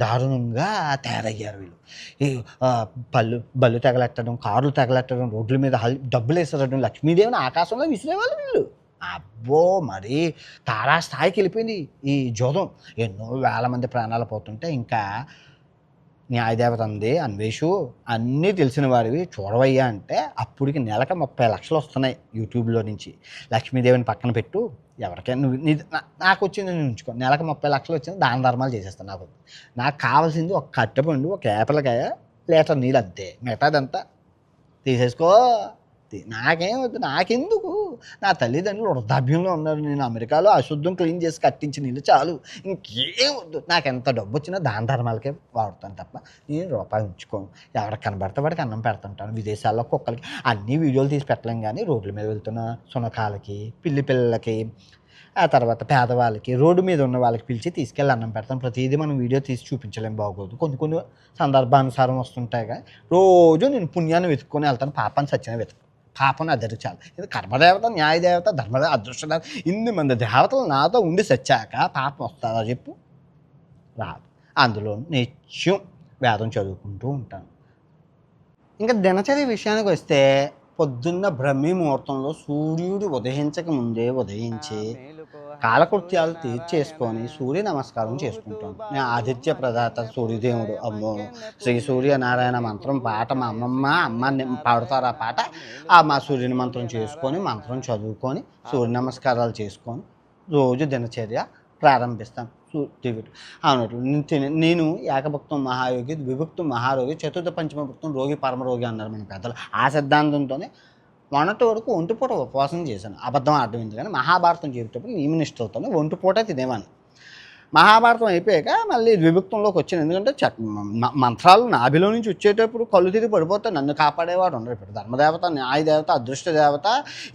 దారుణంగా తయారయ్యారు వీళ్ళు. ఈ బళ్ళు తగలెట్టడం, కార్లు తగలెట్టడం, రోడ్ల మీద డబ్బులు వేసేటడం, లక్ష్మీదేవిని ఆకాశంలో విసిరేవాళ్ళు వీళ్ళు. అబ్బో, మరి తారా స్థాయికి వెళ్ళిపోయింది ఈ జోదం. ఎన్నో వేల మంది ప్రాణాలు పోతుంటే ఇంకా న్యాయదేవత అంది, అన్వేషు అన్నీ తెలిసిన వారివి చూడవయ్యా అంటే, అప్పటికి నెలకు 30 లక్షలు వస్తున్నాయి యూట్యూబ్లో నుంచి. లక్ష్మీదేవిని పక్కన పెట్టు, ఎవరికైనా నువ్వు నాకు వచ్చింది నేను ఉంచుకో. నెలకు 30 లక్షలు వచ్చింది, దాన ధర్మాలు చేసేస్తాను. నాకు కావాల్సింది ఒక కట్టెపండు, ఒక ఏపలకాయ, లీటర్ నీళ్ళు, అంతే. మిగతాదంతా తీసేసుకో. నాకేం వద్దు, నాకెందుకు? నా తల్లిదండ్రులు వృద్ధాప్యంలో ఉన్నారు, నేను అమెరికాలో అశుద్ధం క్లీన్ చేసి కట్టించి నీళ్ళు చాలు, ఇంకేం వద్దు. నాకు ఎంత డబ్బు వచ్చినా దాన ధర్మాలకే వాడుతాను తప్ప నేను రూపాయి ఉంచుకోను. ఎవరికి కనబడితే వాడికి అన్నం పెడుతుంటాను. విదేశాల్లో కుక్కలకి అన్ని వీడియోలు తీసి పెట్టలేం కానీ రోడ్ల మీద వెళ్తున్న సునకాలకి, పిల్లలకి, ఆ తర్వాత పేదవాళ్ళకి, రోడ్డు మీద ఉన్న వాళ్ళకి పిలిచి తీసుకెళ్ళి అన్నం పెడతాం. ప్రతిదీ మనం వీడియో తీసి చూపించలేం, బాగోదు. కొన్ని సందర్భానుసారం వస్తుంటాయి. కానీ రోజు నేను పుణ్యాన్ని వెతుక్కొని వెళ్తాను, పాపాన్ని సత్యాన్ని పాపం నా దగ్గర చాలు. ఇది కర్మదేవత, న్యాయదేవత, ధర్మదేవత, అదృష్టదేవత, ఇన్ని మంది దేవతలు నాతో ఉండి సచ్చాక పాపం వస్తుందా చెప్పు? రాదు. అందులో నిత్యం వేదం చదువుకుంటూ ఉంటాను. ఇంకా దినచర్య విషయానికి వస్తే, పొద్దున్న బ్రహ్మీ ముహూర్తంలో సూర్యుడు ఉదయించక ముందే ఉదయించి కాలకృత్యాలు తీర్చేసుకొని సూర్య నమస్కారం చేసుకుంటాను. నేను ఆదిత్య ప్రదాత సూర్యదేవుడు, అమ్మో, శ్రీ సూర్యనారాయణ మంత్రం పాట మా అమ్మ పాడుతారు. ఆ పాట మా సూర్యుని మంత్రం చేసుకొని, మంత్రం చదువుకొని, సూర్య నమస్కారాలు చేసుకొని రోజు దినచర్య ప్రారంభిస్తాను. అవునట్లు నేను ఏకభక్తం మహాయోగి, విభక్తం మహారోగి, చతుర్థ పంచమ భక్తం రోగి పరమరోగి అన్నారు మన పెద్దలు. ఆ సిద్ధాంతంతోనే మొన్నటి వరకు ఒంటిపూట ఉపవాసం చేశాను. అబద్ధం ఆడడం ఎందుకని మహాభారతం చేసేటప్పుడు నియమనిష్టలతోనే ఒంటిపూట తినేవాడిని. మహాభారతం అయిపోయాక మళ్ళీ విభక్తంలోకి వచ్చాను. ఎందుకంటే మంత్రాలు నాభిలో నుంచి వచ్చేటప్పుడు కళ్ళు తిరిగి పడిపోతే నన్ను కాపాడేవాడు ఉండరు. ఇప్పుడు ధర్మదేవత, న్యాయదేవత, అదృష్ట దేవత,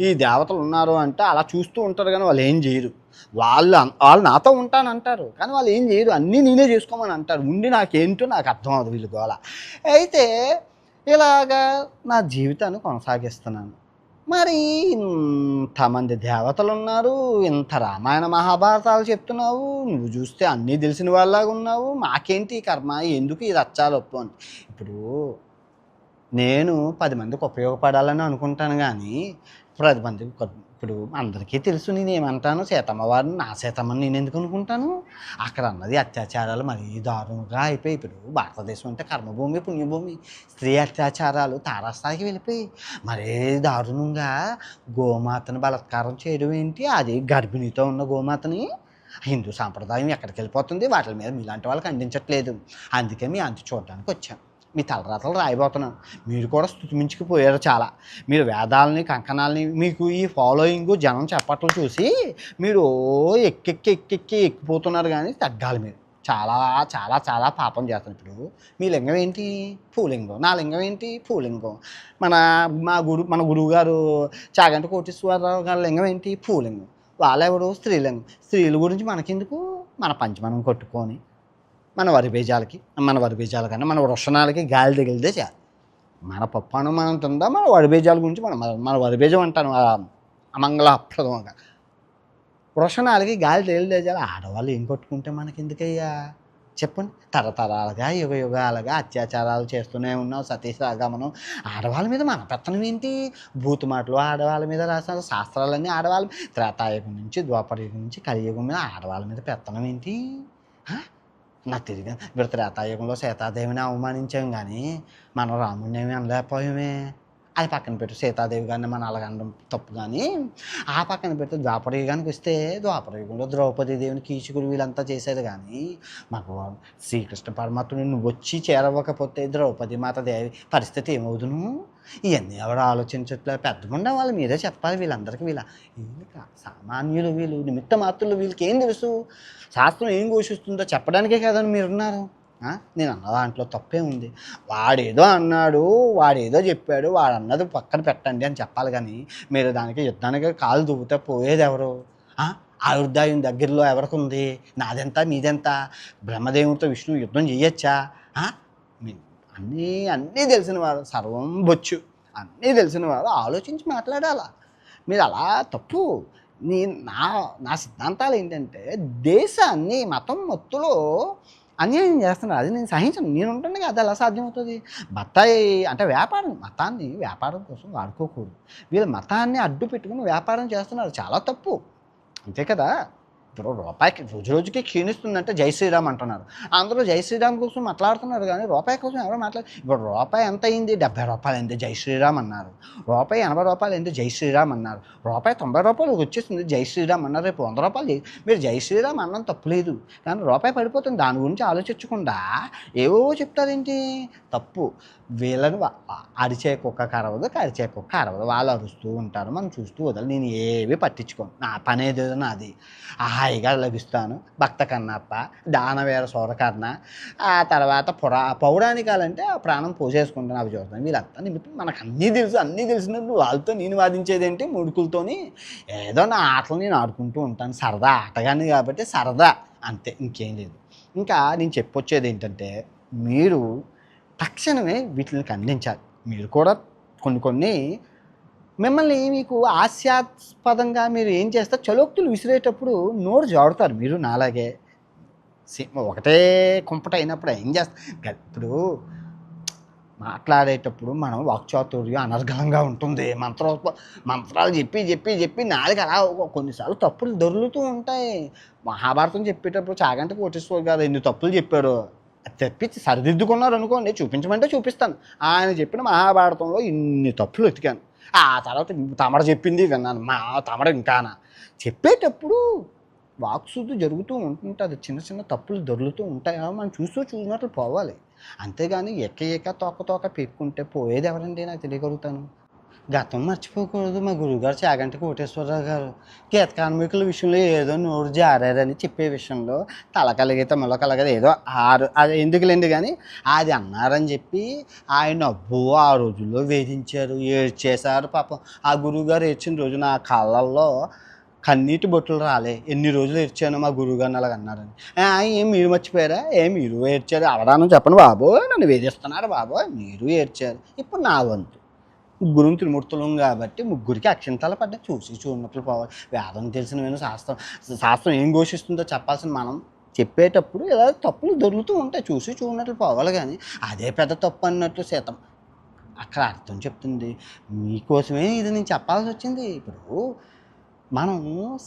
ఈ దేవతలు ఉన్నారు అంటే అలా చూస్తూ ఉంటారు కానీ వాళ్ళు ఏం చేయరు. వాళ్ళు నాతో ఉంటానంటారు, కానీ వాళ్ళు ఏం చేయరు, అన్నీ నేనే చేసుకోమని అంటారు. ఉండి నాకేంటో నాకు అర్థం అవ్వదు వీళ్ళు గోల. అయితే ఇలాగా నా జీవితాన్ని కొనసాగిస్తున్నాను. మరి ఇంతమంది దేవతలు ఉన్నారు, ఇంత రామాయణ మహాభారతాలు చెప్తున్నావు, నువ్వు చూస్తే అన్నీ తెలిసిన వాళ్ళలాగా ఉన్నావు, మాకేంటి ఈ కర్మ, ఎందుకు ఈ రచ్చాలొప్పు అని. ఇప్పుడు నేను 10 మందికి ఉపయోగపడాలని అనుకుంటాను కానీ 10 మందికి ఇప్పుడు అందరికీ తెలుసు నేనేమంటాను, సీతమ్మ వారిని నా సీతమ్మని నేను ఎందుకు అనుకుంటాను. అక్కడ అన్నది అత్యాచారాలు మరీ దారుణంగా అయిపోయి, ఇప్పుడు భారతదేశం అంటే కర్మభూమి పుణ్యభూమి, స్త్రీ అత్యాచారాలు తారాస్థాయికి వెళ్ళిపోయి మరీ దారుణంగా గోమాతను బలాత్కారం చేయడం ఏంటి, అది గర్భిణితో ఉన్న గోమాతని. హిందూ సాంప్రదాయం ఎక్కడికి వెళ్ళిపోతుంది, వాటి మీద మీలాంటి వాళ్ళు ఖండించట్లేదు. అందుకే మీ అంతు చూడడానికి వచ్చాను, మీ తలరాతలు రాయబోతున్నాను. మీరు కూడా స్థుతిమించుకుపోయారు చాలా. మీరు వేదాలని కంకణాలని మీకు ఈ ఫాలోయింగ్ జనం చెప్పట్లు చూసి మీరు ఎక్కిపోతున్నారు, కానీ తగ్గాలి మీరు. చాలా చాలా చాలా పాపం చేస్తాను. ఇప్పుడు మీ లింగం ఏంటి, పూలింగం. నా లింగం ఏంటి, పూలింగం. మన గురువు గారు చాగంటి కోటేశ్వరరావు గారి లింగం ఏంటి, పూలింగం. వాళ్ళెవరు, స్త్రీలింగం. స్త్రీల గురించి మనకెందుకు, మన పంచమనం కొట్టుకొని మన వరి బీజాల కన్నా మన వృషణాలకి గాలి తగిలితే చాలు. మన పప్పు అన్నం మనం తిందా, మన వరి బీజాల గురించి మన వరి బీజం అంటాను అమంగళప్రదంగా. వృషణాలకి గాలి తగిలితే చాలు. ఆడవాళ్ళు ఏం కొట్టుకుంటే మనకెందుకయ్యా చెప్పండి. తరతరాలుగా యుగాలుగా అత్యాచారాలు చేస్తూనే ఉన్నాం, సతీసాగమనం. ఆడవాళ్ళ మీద మన పెత్తనం ఏంటి, భూతమాటలు ఆడవాళ్ళ మీద రాసిన శాస్త్రాలన్నీ ఆడవాళ్ళ, త్రేతాయుగం నుంచి ద్వాపరయుగం నుంచి కలియుగం మీద ఆడవాళ్ళ మీద పెత్తనం ఏంటి. నాకు తెలియదు. ఇప్పుడు త్రేతాయుగంలో సీతాదేవిని అవమానించాం, కానీ మనం రాముడిని ఏమి అనలేకపోయామే. అది పక్కన పెట్టు, సీతాదేవి గారిని మనం అలాగనడం తప్పు. కానీ ఆ పక్కన పెడితే ద్వాపరయుగానికి వస్తే ద్వాపరయుగంలో ద్రౌపదీదేవిని కీచుకులు వీళ్ళంతా చేశారు. కానీ మాకు శ్రీకృష్ణ పరమాత్ముడు నువ్వు వచ్చి చేరవకపోతే ద్రౌపది మాత దేవి పరిస్థితి ఏమవుదును. ఇవన్నీ ఎవరు ఆలోచించట్లే. పెద్దగుండా వాళ్ళు మీరే చెప్పాలి. వీళ్ళందరికీ వీళ్ళు సామాన్యులు, వీళ్ళు నిమిత్త మాత్రులు, వీళ్ళకి ఏం తెలుసు, శాస్త్రం ఏం ఘోషిస్తుందో చెప్పడానికే కదని మీరున్నారు. నేను అన్న దాంట్లో తప్పే ఉంది. వాడేదో అన్నాడు, వాడేదో చెప్పాడు, వాడు అన్నది పక్కన పెట్టండి అని చెప్పాలి. కానీ మీరు దానికి యుద్ధానికి కాలు దువ్వుతే పోయేది ఎవరు? ఆయుర్దాయం దగ్గరలో ఎవరికి ఉంది? నాదెంత మీదెంత? బ్రహ్మదేవుడితో విష్ణువు యుద్ధం చేయొచ్చా? అన్నీ తెలిసిన వారు, సర్వం బొచ్చు, అన్నీ తెలిసిన వారు ఆలోచించి మాట్లాడాలా. మీరు అలా తప్పు. నా సిద్ధాంతాలు ఏంటంటే, దేశాన్ని మతం మత్తులో అన్యాయం చేస్తున్నారు. అది నేను సహించను. నేను ఉంటుండగా అది ఎలా సాధ్యమవుతుంది? బత్తాయి అంటే వ్యాపారం, మతాన్ని వ్యాపారం కోసం వాడుకోకూడదు. వీళ్ళు మతాన్ని అడ్డు పెట్టుకుని వ్యాపారం చేస్తున్నారు, చాలా తప్పు. అంతే కదా. ఇప్పుడు రూపాయికి రోజుకి క్షీణిస్తుందంటే జై శ్రీరామ్ అంటున్నారు. అందరూ జై శ్రీరామ్ కోసం మాట్లాడుతున్నారు, కానీ రూపాయి కోసం ఎవరు ఇప్పుడు రూపాయి ఎంత అయింది? 70 రూపాయలు అయింది, జై శ్రీరామ్ అన్నారు. రూపాయి 80 రూపాయలు అయింది, జై శ్రీరామ్ అన్నారు. రూపాయి 90 రూపాయలు వచ్చేసింది, జై శ్రీరామ్ అన్నారు. రేపు 100 రూపాయలు మీరు జై శ్రీరామ్ అన్నం తప్పులేదు, కానీ రూపాయి పడిపోతుంది. దాని గురించి ఆలోచించకుండా ఏవో చెప్తారేంటి, తప్పు. వీళ్ళని అరిచే కుక్క కరవదు, కరిచే కుక్క అరవదు. వాళ్ళు అరుస్తూ ఉంటారు, మనం చూస్తూ వదలు. నేను ఏవి పట్టించుకోను. నా పని ఏదో నాది. హాయిగా లభిస్తాను. భక్త కన్నప్ప, దానవేర సౌరకర్ణ, ఆ తర్వాత పౌరాణికాలంటే ఆ ప్రాణం పోసేసుకుంటాను, అవి చూస్తాను. వీళ్ళంతా నిమిత్తం మనకు అన్నీ తెలిసినప్పుడు వాళ్ళతో నేను వాదించేది ఏంటి, ముడుకులతోని ఏదో నా ఆటలు నేను ఆడుకుంటూ ఉంటాను. సరదా ఆటగాని కాబట్టి సరదా, అంతే, ఇంకేం లేదు. ఇంకా నేను చెప్పొచ్చేది ఏంటంటే, మీరు తక్షణమే వీటిని ఖండించాలి. మీరు కూడా కొన్ని మిమ్మల్ని మీకు హాస్యాస్పదంగా మీరు ఏం చేస్తారు, చలోక్తులు విసిరేటప్పుడు నోరు జాడుతారు. మీరు నాలాగే ఒకటే కుంపట అయినప్పుడు ఏం చేస్తారు, ఇప్పుడు మాట్లాడేటప్పుడు మనం వాక్చాతుర్యం అనర్గళంగా ఉంటుంది. మంత్రాలు చెప్పి నాలుగు అలా కొన్నిసార్లు తప్పులు దొరుకుతూ ఉంటాయి. మహాభారతం చెప్పేటప్పుడు చాగంటి కోటేశ్వర గారు ఎన్ని తప్పులు చెప్పారు, తెప్పించి సరిదిద్దుకున్నారు అనుకోండి, చూపించమంటే చూపిస్తాను. ఆయన చెప్పిన మహాభారతంలో ఇన్ని తప్పులు వెతికాను. ఆ తర్వాత తమడ చెప్పింది విన్నాను, తమడ ఇంకానా. చెప్పేటప్పుడు వాక్శుద్ధి జరుగుతూ ఉంటుంటుంది, చిన్న తప్పులు దొరుకుతూ ఉంటాయి. మనం చూసినట్లు పోవాలి. అంతేగాని ఎక్క తోక పీక్కుంటే పోయేది ఎవరండి, నాకు తెలియగలుగుతాను. గతం మర్చిపోకూడదు. మా గురువుగారు చాగంటి కోటేశ్వరరావు గారు గీత కార్మికుల విషయంలో ఏదో నోరు జారారని చెప్పే విషయంలో తల కలిగితే మొల కలగదు ఏదో అది ఎందుకులేండి, కానీ అది అన్నారని చెప్పి ఆయన అబ్బో ఆ రోజుల్లో వేధించారు, ఏడ్చేశారు. పాపం ఆ గురువుగారు ఏడ్చిన రోజు నా కళ్ళల్లో కన్నీటి బొట్టులు రాలే, ఎన్ని రోజులు ఏడ్చానో మా గురువుగారిని అలాగ అన్నారని. ఏం మీరు మర్చిపోయారా? మీరు ఏడ్చారు, అవధానం చెప్పండి బాబోయ్, నన్ను వేధిస్తున్నారు బాబోయ్, మీరు ఏడ్చారు, ఇప్పుడు నా వంతు. ముగ్గురు త్రిమూర్తులం కాబట్టి ముగ్గురికి అక్షింతలు పడ్డాయి. చూసి చూడనట్లు పోవాలి. వేదం తెలిసిన శాస్త్రం శాస్త్రం ఏం ఘోషిస్తుందో చెప్పాల్సిన మనం చెప్పేటప్పుడు ఇలా తప్పులు దొరుకుతూ ఉంటాయి. చూసి చూడనట్లు పోవాలి. కానీ అదే పెద్ద తప్పు అన్నట్లు సీతం అక్కడ అర్థం చెప్తుంది. మీకోసమే ఇది నేను చెప్పాల్సి వచ్చింది. ఇప్పుడు మనం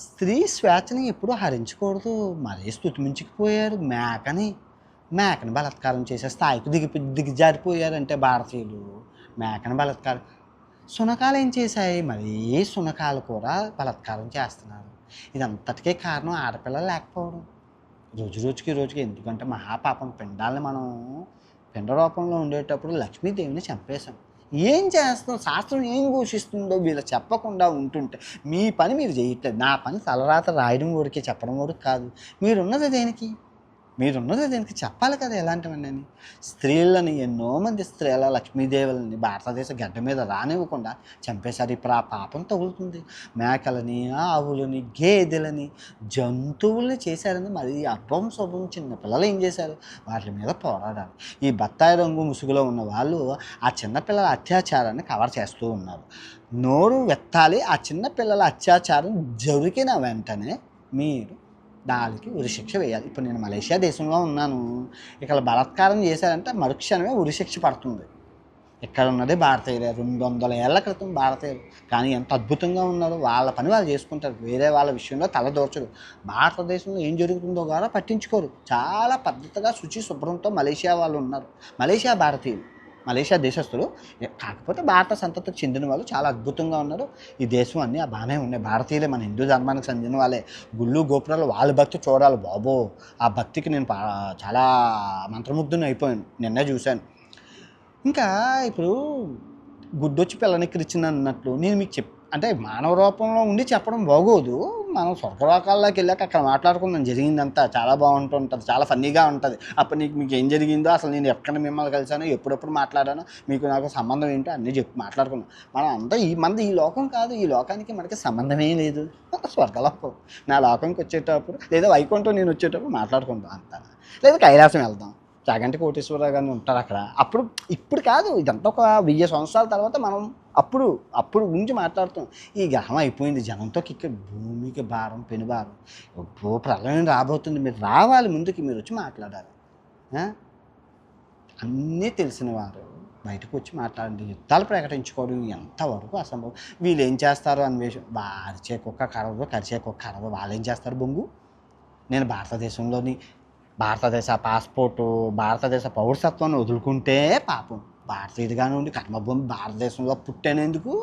స్త్రీ స్వేచ్ఛని ఎప్పుడూ హరించకూడదు. మరీ స్తుతిమించుకుపోయారు. మేకని బలాత్కారం చేసే స్థాయికి దిగజారిపోయారంటే భారతీయులు. మేకని బలాత్కారం, శునకాలు ఏం చేశాయి? మరీ శునకాలు కూడా బలాత్కారం చేస్తున్నారు. ఇదంతటికీ కారణం ఆడపిల్లలు లేకపోవడం. రోజుకి ఎందుకంటే మహాపాపం పిండాలని మనం పిండ రూపంలో ఉండేటప్పుడు లక్ష్మీదేవిని చంపేశాం. ఏం చేస్తాం? శాస్త్రం ఏం ఘోషిస్తుందో వీళ్ళు చెప్పకుండా ఉంటుంటే మీ పని మీరు చేయట్లేదు. నా పని తలరాత రాయడం ఊరికే, చెప్పడం ఊరికి కాదు. మీరున్నది దేనికి చెప్పాలి కదా ఎలాంటివన్నీ అని. స్త్రీలని ఎన్నో మంది స్త్రీల లక్ష్మీదేవులని భారతదేశ గడ్డ మీద రానివ్వకుండా చంపేశారు. ఇప్పుడు ఆ పాపం తగులుతుంది. మేకలని, ఆవులని, గేదెలని, జంతువుల్ని చేశారని మరి అబ్బం శుభం చిన్నపిల్లలు ఏం చేశారు? వాటి మీద పోరాడాలి. ఈ బత్తాయి రంగు ముసుగులో ఉన్న వాళ్ళు ఆ చిన్నపిల్లల అత్యాచారాన్ని కవర్ చేస్తూ ఉన్నారు. నోరు వెత్తాలి. ఆ చిన్నపిల్లల అత్యాచారం జరిగిన వెంటనే మీరు దానికి ఉరిశిక్ష వేయాలి. ఇప్పుడు నేను మలేషియా దేశంలో ఉన్నాను. ఇక్కడ బలాత్కారం చేశారంటే మరుక్షణమే ఉరిశిక్ష పడుతుంది. ఇక్కడ ఉన్నది భారతీయులే, 200 ఏళ్ల క్రితం భారతీయులు. కానీ ఎంత అద్భుతంగా ఉన్నారో. వాళ్ళ పని వాళ్ళు చేసుకుంటారు, వేరే వాళ్ళ విషయంలో తలదోచరు. భారతదేశంలో ఏం జరుగుతుందో కూడా పట్టించుకోరు. చాలా పద్ధతిగా శుచి శుభ్రంతో మలేషియా వాళ్ళు ఉన్నారు. మలేషియా భారతీయులు, మలేషియా దేశస్తులు, కాకపోతే భారత సంతతికి చెందిన వాళ్ళు చాలా అద్భుతంగా ఉన్నారు. ఈ దేశం అన్నీ బాగానే ఉన్నాయి. భారతీయులే, మన హిందూ ధర్మానికి చెందిన వాళ్ళే. గుళ్ళు గోపురాలు వాళ్ళ భక్తి చూడాలి బాబో. ఆ భక్తికి నేను చాలా మంత్రముగ్ధుని అయిపోయాను. నిన్నే చూశాను. ఇంకా ఇప్పుడు గుడ్డొచ్చి పిల్లనిక్కరిచ్చింది అన్నట్లు నేను మీకు అంటే మానవ రూపంలో ఉండి చెప్పడం బాగోదు. మనం స్వర్గలోకాల్లోకి వెళ్ళాక అక్కడ మాట్లాడుకుందాం జరిగిందంతా. చాలా బాగుంటుంటుంది, చాలా ఫన్నీగా ఉంటుంది. అప్పుడు మీకు ఏం జరిగిందో, అసలు నేను ఎక్కడ మిమ్మల్ని కలిసానో, ఎప్పుడెప్పుడు మాట్లాడానో, మీకు నాకు సంబంధం ఏంటో అన్నీ మాట్లాడుకున్నాం. మనం అంతా ఈ లోకం కాదు. ఈ లోకానికి మనకి సంబంధమే లేదు. స్వర్గలోకం. నా లోకంకి వచ్చేటప్పుడు లేదా వైకుంఠం నేను వచ్చేటప్పుడు మాట్లాడుకుంటాం అంతా. లేదా కైలాసం వెళ్దాం. చాగంటి కోటేశ్వరరావు గారిని ఉంటారు అక్కడ. ఇప్పుడు కాదు, ఇదంతా ఒక 1000 సంవత్సరాల తర్వాత మనం అప్పుడు గురించి మాట్లాడుతాం. ఈ గ్రహం అయిపోయింది, జనంతో ఇక్కడ భూమికి భారం, పెనుభారం, ప్రళయం రాబోతుంది. మీరు రావాలి ముందుకి, మీరు వచ్చి మాట్లాడాలి. అన్నీ తెలిసిన వారు బయటకు వచ్చి మాట్లాడండి. యుద్ధాలు ప్రకటించుకోవడం ఎంతవరకు అసంభవం. వీళ్ళు ఏం చేస్తారు అన్వేషణ. అరిచే కుక్క కరవదు, కరిచే కుక్క కరవదు. వాళ్ళు ఏం చేస్తారు బొంగు. నేను భారతదేశ పాస్పోర్టు, భారతదేశ పౌరసత్వాన్ని వదులుకుంటే పాపం. భారతీయుడిగానే ఉండి కర్మభూమి భారతదేశంలో పుట్టేందుకు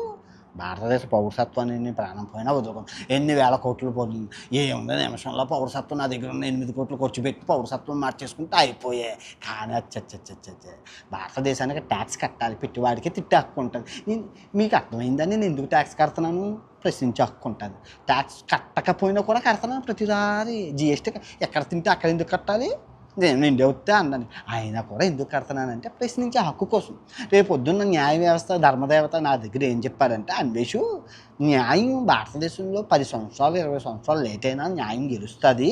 భారతదేశ పౌరసత్వాన్ని నేను ప్రాణం పోయినా వదులుకోను. ఎన్ని వేల కోట్లు పోతుంది. ఏముంది, నిమిషంలో పౌరసత్వం నా దగ్గర ఉన్న 8 కోట్లు ఖర్చు పెట్టి పౌరసత్వం మార్చేసుకుంటే అయిపోయాయి. కానీ భారతదేశానికి ట్యాక్స్ కట్టాలి. పెట్టువాడికి తిట్టి హక్కు ఉంటుంది. మీకు అర్థమైందా నేను ఎందుకు ట్యాక్స్ కడుతున్నాను? ప్రశ్నించి హక్కు ఉంటుంది. ట్యాక్స్ కట్టకపోయినా కూడా కడతాను ప్రతిసారి. జిఎస్టీ ఎక్కడ తింటే అక్కడ ఎందుకు కట్టాలి? నేను నిండి వస్తే అన్నాను. అయినా కూడా ఎందుకు కడతానంటే ప్రశ్నించే హక్కు కోసం. రేపు పొద్దున్న న్యాయ వ్యవస్థ, ధర్మదేవత నా దగ్గర ఏం చెప్పారంటే, అన్వేషు, న్యాయం భారతదేశంలో 10 సంవత్సరాలు 20 సంవత్సరాలు లేట్ అయినా న్యాయం గెలుస్తుంది.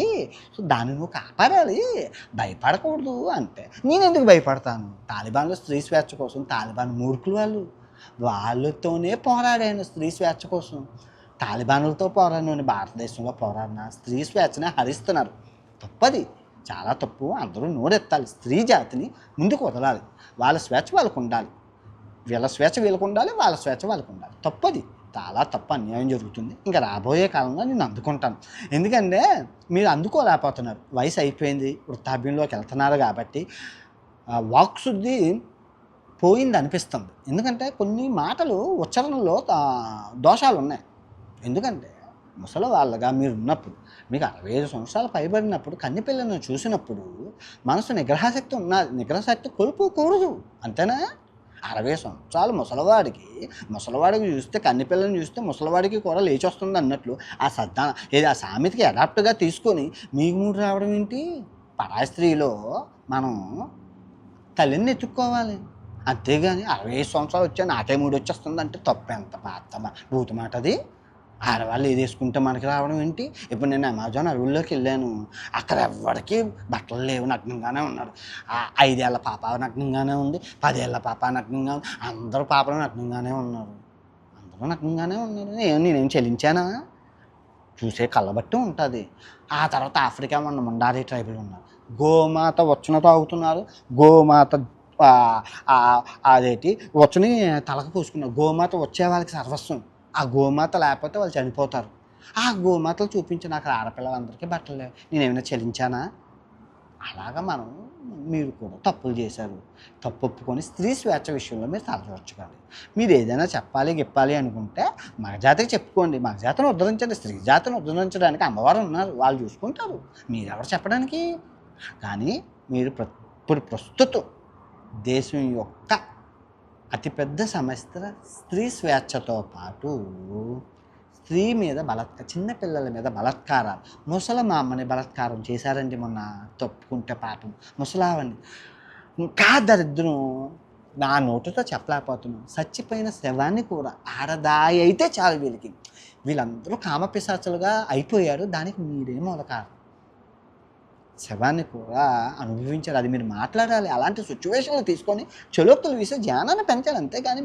సో దాన్ని నువ్వు కాపాడాలి, భయపడకూడదు అంటే. నేను ఎందుకు భయపడతాను? తాలిబాన్లో స్త్రీ స్వేచ్ఛ కోసం తాలిబాన్ మూర్ఖులు వాళ్ళతోనే పోరాడాను స్త్రీ స్వేచ్ఛ కోసం. తాలిబాన్లతో పోరాడిన భారతదేశంలో పోరాడిన స్త్రీ స్వేచ్ఛనే హరిస్తున్నారు. తప్పది, చాలా తప్పు. అందరూ నోరెత్తాలి. స్త్రీ జాతిని ముందుకు వదలాలి. వాళ్ళ స్వేచ్ఛ వాళ్ళకు ఉండాలి, వీళ్ళ స్వేచ్ఛ వీళ్ళకు ఉండాలి, వాళ్ళ స్వేచ్ఛ వాళ్ళకు ఉండాలి. తప్పది, చాలా తప్పు. అన్యాయం జరుగుతుంది. ఇంకా రాబోయే కాలంలో నేను అందుకుంటాను. ఎందుకంటే మీరు అందుకోలేకపోతున్నారు. వయసు అయిపోయింది, వృద్ధాప్యంలోకి వెళ్తున్నారు కాబట్టి వాక్శుద్ధి పోయింది అనిపిస్తుంది. ఎందుకంటే కొన్ని మాటలు ఉచ్చారణలో దోషాలు ఉన్నాయి. ఎందుకంటే ముసలి వాళ్ళగా మీరు ఉన్నప్పుడు, మీకు 65 సంవత్సరాలు పైబడినప్పుడు, కన్నెపిల్లను చూసినప్పుడు మనసు నిగ్రహశక్తి ఉన్నది. నిగ్రహశక్తి కోల్పోకూడదు, అంతేనా? 60 సంవత్సరాలు ముసలివాడికి చూస్తే, కన్నెపిల్లని చూస్తే ముసలివాడికి కూడా లేచి వస్తుంది అన్నట్లు ఆ సామెతకి అడాప్ట్గా తీసుకొని మీకు మూడు రావడం ఏంటి? పరాయి స్త్రీలో మనం తల్లిని ఎత్తుక్కోవాలి. అంతేగాని 65 సంవత్సరాలు వచ్చా నాకే మూడు వచ్చేస్తుంది అంటే తప్పు. ఎంత భూత మాట అది. ఆడవాళ్ళు ఏది వేసుకుంటే మనకి రావడం ఏంటి? ఇప్పుడు నేను అమెజాన్ అడవుల్లోకి వెళ్ళాను. అక్కడ ఎవ్వడికి బట్టలు లేవు, నగ్నంగానే ఉన్నారు. 5 ఏళ్ల పాప నగ్నంగానే ఉంది, 10 ఏళ్ల పాప నగ్నంగా ఉంది. అందరూ పాపలు నగ్నంగానే ఉన్నారు. అందరూ నగ్నంగానే ఉన్నారు. నేనేం చెల్లించానా? చూసే కళ్ళబట్టి ఉంటుంది. ఆ తర్వాత ఆఫ్రికా మొన్న ముండారీ ట్రైబుల్ ఉన్నారు. గోమాత వచ్చున తాగుతున్నారు. గోమాత అదేంటి వచ్చుని తలకు పూసుకున్నారు. గోమాత వచ్చే వాళ్ళకి సర్వస్వం. ఆ గోమాత లేకపోతే వాళ్ళు చనిపోతారు. ఆ గోమాతలు చూపించిన అక్కడ ఆడపిల్లలందరికీ బట్టలు లేవు. నేనేమైనా చెల్లించానా? అలాగా మీరు కూడా తప్పులు చేశారు. తప్పు ఒప్పుకొని స్త్రీ స్వేచ్ఛ విషయంలో మీరు తలదూర్చకండి. మీరు ఏదైనా చెప్పాలి అనుకుంటే మగజాతికి చెప్పుకోండి. మగజాతిని ఉద్ధరించండి. స్త్రీ జాతిని ఉద్ధరించడానికి అమ్మవారు ఉన్నారు, వాళ్ళు చూసుకుంటారు. మీరెవరు చెప్పడానికి? కానీ మీరు ఇప్పుడు ప్రస్తుతం దేశం యొక్క అతిపెద్ద సమస్య స్త్రీ స్వేచ్ఛతో పాటు స్త్రీ మీద చిన్నపిల్లల మీద బలాత్కారాలు. ముసలమ్మ అమ్మని బలాత్కారం చేశారండి మొన్న, తప్పుకుంటే పాపం ముసలావని. ఇంకా దరిద్రం నా నోటితో చెప్పలేకపోతున్నాను. చచ్చిపోయిన శవాన్ని కూడా ఆడదాయి అయితే చాలు వీళ్ళకి. వీళ్ళందరూ కామపిశాచులుగా అయిపోయారు. దానికి మీరే మూల కారణం. శవాన్ని కూడా అనుభవించారు. అది మీరు మాట్లాడాలి. అలాంటి సిచ్యువేషన్లు తీసుకొని చలోక్తులు వేసే జ్ఞానాన్ని పెంచాలి. అంతేగాని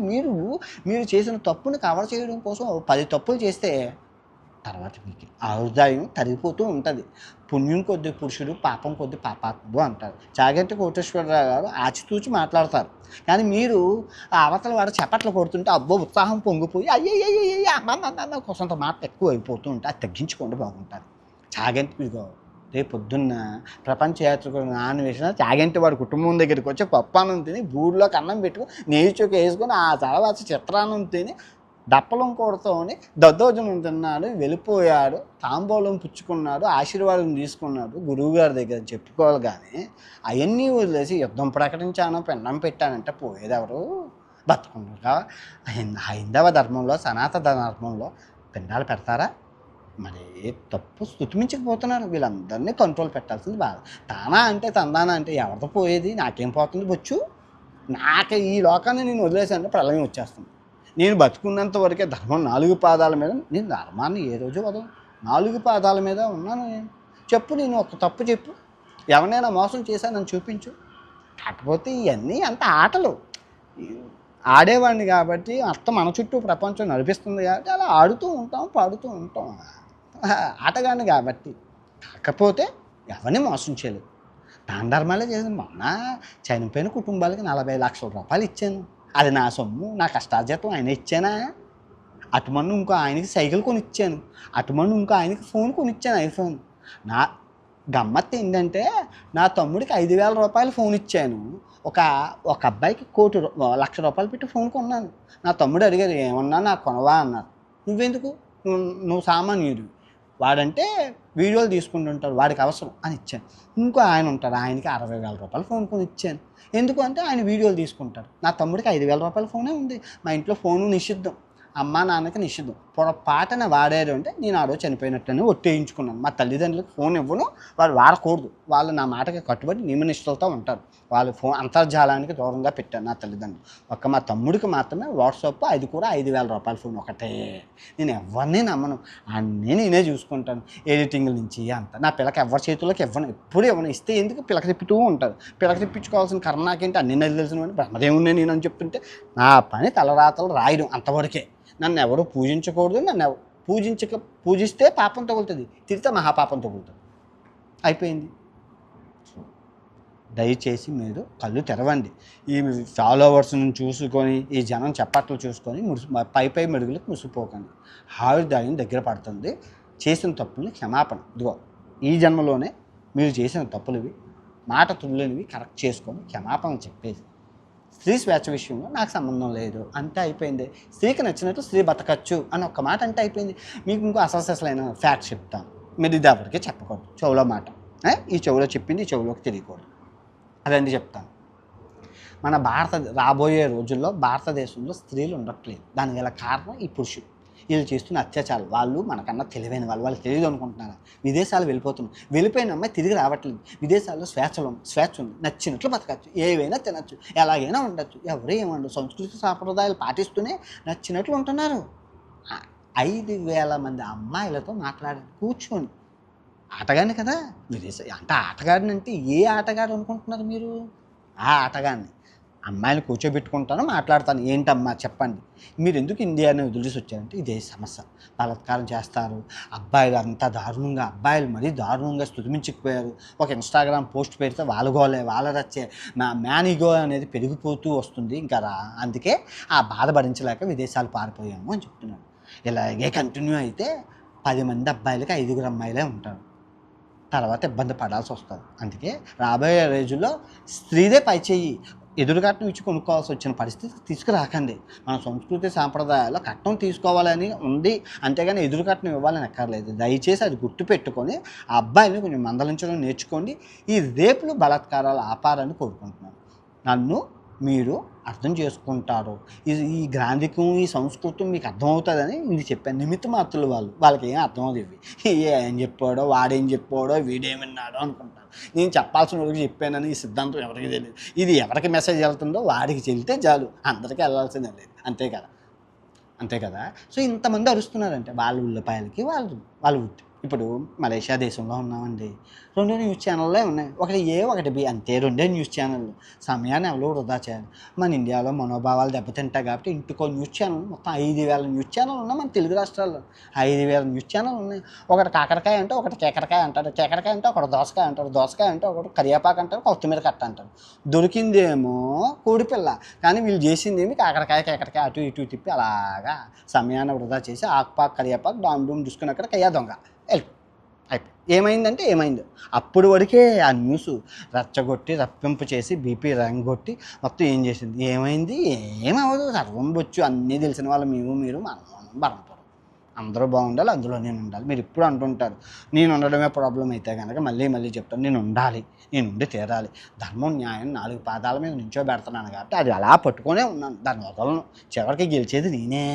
మీరు చేసిన తప్పుని కవర్ చేయడం కోసం 10 తప్పులు చేస్తే తర్వాత మీకు ఆదాయం తరిగిపోతూ ఉంటుంది. పుణ్యం కొద్ది పురుషుడు, పాపం కొద్ది పాపాత్ముడు అంటారు. చాగంటి కోటేశ్వరరావు గారు ఆచితూచి మాట్లాడతారు. కానీ మీరు అవతల వాడు చప్పట్లు కొడుతుంటే అబ్బో ఉత్సాహం పొంగిపోయి అయ్యయ్యయ్య అమ్మ కొంత మాట ఎక్కువ అయిపోతూ ఉంటే అది తగ్గించుకోండి, బాగుంటుంది. చాగంటి మీకు రేపు పొద్దున్న ప్రపంచ యాత్రికుడు నాన్న వేసిన చాగంటి వాడి కుటుంబం దగ్గరికి వచ్చి పప్పాన్నం తిని బూడిలోకి అన్నం పెట్టుకుని నెయ్యి చొక్క వేసుకొని ఆ తర్వాత చిత్రాన్నం తిని దప్పలం కూడతోని దద్దోజనం తిన్నాడు, వెళ్ళిపోయాడు, తాంబూలం పుచ్చుకున్నాడు, ఆశీర్వాదం తీసుకున్నాడు గురువుగారి దగ్గర చెప్పుకోవాలి. కానీ అవన్నీ వదిలేసి యుద్ధం ప్రకటించాను, పెండం పెట్టానంటే పోయేదెవరు? బతుకున్నారుగా. హైందవ ధర్మంలో, సనాతన ధర్మంలో పిండాలు పెడతారా? మరి తప్పు స్తుతిమించకపోతున్నారు. వీళ్ళందరినీ కంట్రోల్ పెట్టాల్సింది బాధ. తానా అంటే తందానా అంటే ఎవరితో పోయేది? నాకేం పోతుంది బొచ్చు? నాకు ఈ లోకాన్ని నేను వదిలేసానంటే ప్రళయం వచ్చేస్తుంది. నేను బతుకున్నంత వరకే ధర్మం 4 పాదాల మీద. నేను ధర్మాన్ని ఏ రోజు వదలను. 4 పాదాల మీద ఉన్నాను నేను. చెప్పు, నేను ఒక తప్పు చెప్పు, ఎవరినైనా మోసం చేశానని చూపించు. కాకపోతే ఇవన్నీ అంత ఆటలు ఆడేవాడిని కాబట్టి అర్థం మన చుట్టూ ప్రపంచం నడిపిస్తుంది కాబట్టి అలా ఆడుతూ ఉంటాం, పాడుతూ ఉంటాం. ఆటగాడిని కాబట్టి. కాకపోతే ఎవరిని మోసం చేయలేదు. దాన ధర్మాలే చేసాను. మొన్న చనిపోయిన కుటుంబాలకి 40 లక్షల రూపాయలు ఇచ్చాను. అది నా సొమ్ము, నా కష్టార్జితం. ఆయన ఇచ్చానా? అటుమన్ను ఇంకో ఆయనకి సైకిల్ కొనిచ్చాను. అటుమన్ను ఇంకో ఆయనకి ఫోన్ కొనిచ్చాను, ఐఫోన్. నా గమ్మత్తు ఏంటంటే నా తమ్ముడికి 5,000 రూపాయలు ఫోన్ ఇచ్చాను. ఒక అబ్బాయికి 1,00,000 రూపాయలు పెట్టి ఫోన్ కొన్నాను. నా తమ్ముడు అడిగారు, ఏమన్నా నాకు కొనవా అన్నారు. నువ్వెందుకు? నువ్వు సామాన్యుడు. వాడంటే వీడియోలు తీసుకుంటుంటాడు, వాడికి అవసరం అని ఇచ్చాను. ఇంకో ఆయన ఉంటాడు, ఆయనకి 60,000 రూపాయలు ఫోన్ కొని ఇచ్చాను. ఎందుకు అంటే ఆయన వీడియోలు తీసుకుంటారు. నా తమ్ముడికి 5,000 రూపాయల ఫోనే ఉంది. మా ఇంట్లో ఫోను నిషిద్ధం, అమ్మా నాన్నకి నిషిద్ధం. పొరపాటున వాడారు అంటే నేను ఆ రోజు చనిపోయినట్టనే ఒట్టేయించుకున్నాను. మా తల్లిదండ్రులకు ఫోన్ ఇవ్వను, వాళ్ళు వాడకూడదు. వాళ్ళు నా మాటకి కట్టుబడి నియమనిష్టలతో ఉంటారు. వాళ్ళు ఫోన్ అంతర్జాలానికి దూరంగా పెట్టాను నా తల్లిదండ్రులు. మా తమ్ముడికి మాత్రమే వాట్సాప్, అది కూడా 5,000 రూపాయల ఫోన్ ఒకటే. నేను ఎవరిని నమ్మను, అన్నీ నేనే చూసుకుంటాను. ఎడిటింగ్ల నుంచి అంత. నా పిల్లకి ఎవరి చేతుల్లోకి ఇవ్వను, ఎప్పుడు ఇవ్వను. ఇస్తే ఎందుకు పిల్లకి తిప్పుతూ ఉంటారు. పిల్లకి తిప్పించుకోవాల్సిన కర్మ నాకేంటి? అన్నీ నది తెలిసిన వాడిని బ్రహ్మదేవుడిని నేను అని చెప్తుంటే నా పని తలరాతలు రాయడం అంతవరకే. నన్ను ఎవరు పూజించకూడదు. నన్ను పూజిస్తే పాపం తగులుతుంది, తిరిగితే మహాపాపం తగులుతుంది. అయిపోయింది. దయచేసి మీరు కళ్ళు తెరవండి. ఈ ఫాలోవర్స్ని చూసుకొని, ఈ జనం చప్పట్లు చూసుకొని పై మెరుగులకు ముసిపోకండి. ఆయుర్దాయం దగ్గర పడుతుంది. చేసిన తప్పుల్ని క్షమాపణ. ఇదిగో ఈ జన్మలోనే మీరు చేసిన తప్పులవి, మాట తుల్లినవి కరెక్ట్ చేసుకొని క్షమాపణ చెప్పేసి స్త్రీ స్వేచ్ఛ విషయంలో నాకు సంబంధం లేదు, అంతే అయిపోయింది. స్త్రీకి నచ్చినట్టు స్త్రీ బతకచ్చు అని ఒక్క మాట అంటే అయిపోయింది. మీకు ఇంకో అసలైన ఫ్యాక్ట్ చెప్తాను, మీరు ఇది ఎవరికి చెప్పకూడదు. చెవులో మాట, ఈ చెవులో చెప్పింది ఈ చెవులోకి తెలియకూడదు. అదండి చెప్తాను. మన రాబోయే రోజుల్లో భారతదేశంలో స్త్రీలు ఉండట్లేదు. దానికి గల కారణం ఈ పురుషులు. వీళ్ళు చేస్తున్న అత్యాచారాలు. వాళ్ళు మనకన్నా తెలివైన వాళ్ళు తెలియదు అనుకుంటున్నారు. విదేశాలు వెళ్ళిపోయిన అమ్మాయి తిరిగి రావట్లేదు. విదేశాల్లో స్వేచ్ఛ ఉంది, నచ్చినట్లు బతకచ్చు, ఏవైనా తినచ్చు, ఎలాగైనా ఉండొచ్చు, ఎవరు ఏమండదు. సంస్కృతి సాంప్రదాయాలు పాటిస్తూనే నచ్చినట్లు ఉంటున్నారు. 5,000 మంది అమ్మాయిలతో మాట్లాడాను కూర్చొని. ఆటగాడిని కదా! అంటే ఆటగాడిని అంటే ఏ ఆటగాడు అనుకుంటున్నారు మీరు? ఆ ఆటగాడిని. అమ్మాయిని కూర్చోబెట్టుకుంటాను, మాట్లాడతాను. ఏంటమ్మా చెప్పండి. మీరెందుకు ఇండియాని వదిలేసి వచ్చారంటే ఇదే సమస్య. బలాత్కారం చేస్తారు. అబ్బాయిలు అంతా దారుణంగా, అబ్బాయిలు మరీ దారుణంగా స్తుతిమించుకుపోయారు. ఒక ఇన్‌స్టాగ్రామ్ పోస్ట్ పెడితే వాళ్ళ గోలే, వాళ్ళ రచ్చే. మ్యాన్ ఈగో అనేది పెరిగిపోతూ వస్తుంది. ఇంకా అందుకే ఆ బాధ భరించలేక విదేశాలు పారిపోయాము అని చెప్తున్నాడు. ఇలాగే కంటిన్యూ అయితే 10 మంది అబ్బాయిలకి 5 అమ్మాయిలే ఉంటారు. తర్వాత ఇబ్బంది పడాల్సొస్తది. అందుకే రాబోయే రోజుల్లో స్త్రీదే పైచెయ్యి. ఎదురు కట్నం ఇచ్చి కొనుక్కోవాల్సి వచ్చిన పరిస్థితి తీసుకురాకండి. మన సంస్కృతి సాంప్రదాయాల్లో కట్నం తీసుకోవాలని ఉంది. అంతేగాని ఎదురు కట్నం ఇవ్వాలని అక్కర్లేదు. దయచేసి అది గుర్తుపెట్టుకొని ఆ అబ్బాయిని కొంచెం మందలించడం నేర్చుకోండి. ఈ రేపులు, బలాత్కారాలు ఆపాలని కోరుకుంటున్నాను. నన్ను మీరు అర్థం చేసుకుంటారు. ఈ గ్రాంధికం, ఈ సంస్కృతం మీకు అర్థమవుతుందని ఇది చెప్పాను. నిమిత్త మాత్రులు వాళ్ళకి ఏం అర్థమవుతుంది ఇవి. ఏం చెప్పాడో, వాడేం చెప్పాడో, వీడేం విన్నాడో అనుకుంటారు. నేను చెప్పాల్సిన వాళ్ళకి చెప్పానని ఈ సిద్ధాంతం ఎవరికి తెలియదు. ఇది ఎవరికి మెసేజ్ వెళ్తుందో వాడికి చెల్లితే చాలు, అందరికీ వెళ్ళాల్సిందే లేదు. అంతే కదా, అంతే కదా. సో ఇంతమంది అరుస్తున్నారంటే వాళ్ళ ఉల్లిపాయలకి వాళ్ళు ఇప్పుడు మలేషియా దేశంలో ఉన్నామండి. 2 న్యూస్ ఛానళ్ళే ఉన్నాయి. ఒకటి ఏ, ఒకటి బి, అంతే. 2 న్యూస్ ఛానళ్ళు. సమయాన్ని ఎవరో వృధా చేయాలి. మన ఇండియాలో మనోభావాలు దెబ్బతింటాయి కాబట్టి ఇంటికో న్యూస్ ఛానల్, మొత్తం 5,000 న్యూస్ ఛానల్ ఉన్నాయి మన తెలుగు రాష్ట్రాల్లో. 5,000 న్యూస్ ఛానల్ ఉన్నాయి. ఒకటి కాకరకాయ అంటే ఒకటి కేకరకాయ అంటారు. కేకరకాయ అంటే ఒకటి దోసకాయ అంటారు. దోసకాయ అంటే ఒకటి కరివేపాకు అంటారు, కొత్తిమీర కట్ట అంటారు. దొరికిందేమో కోడిపిల్ల, కానీ వీళ్ళు చేసిందేమి కాకరకాయ కేకరకాయ అటు ఇటు తిప్పి అలాగా సమయాన్ని వృధా చేసి ఆకుపాకు కరివేపాకు డామ్ డూమ్ చూసుకుని అక్కడ కయ్యా దొంగ అయిపోయి ఏమైందంటే ఏమైందో అప్పుడు వరకే ఆ న్యూస్ రచ్చగొట్టి రప్పింపు చేసి బీపీ రంగొట్టి మొత్తం ఏం చేసింది, ఏమైంది, ఏమవ్వదు, సర్వం బొచ్చు అన్నీ తెలిసిన వాళ్ళు మీరు మనం బరంపురం అందరూ బాగుండాలి, అందులో నేను ఉండాలి. మీరు ఇప్పుడు అంటుంటారు నేను ఉండడమే ప్రాబ్లం అయితే కనుక మళ్ళీ చెప్తాను, నేను ఉండాలి, నేను ఉండి తీరాలి. ధర్మం న్యాయం 4 పాదాల మీద నించోబెడుతున్నాను కాబట్టి అది అలా పట్టుకొనే ఉన్నాను, దాని వదలను. చివరికి గెలిచేది నేనే.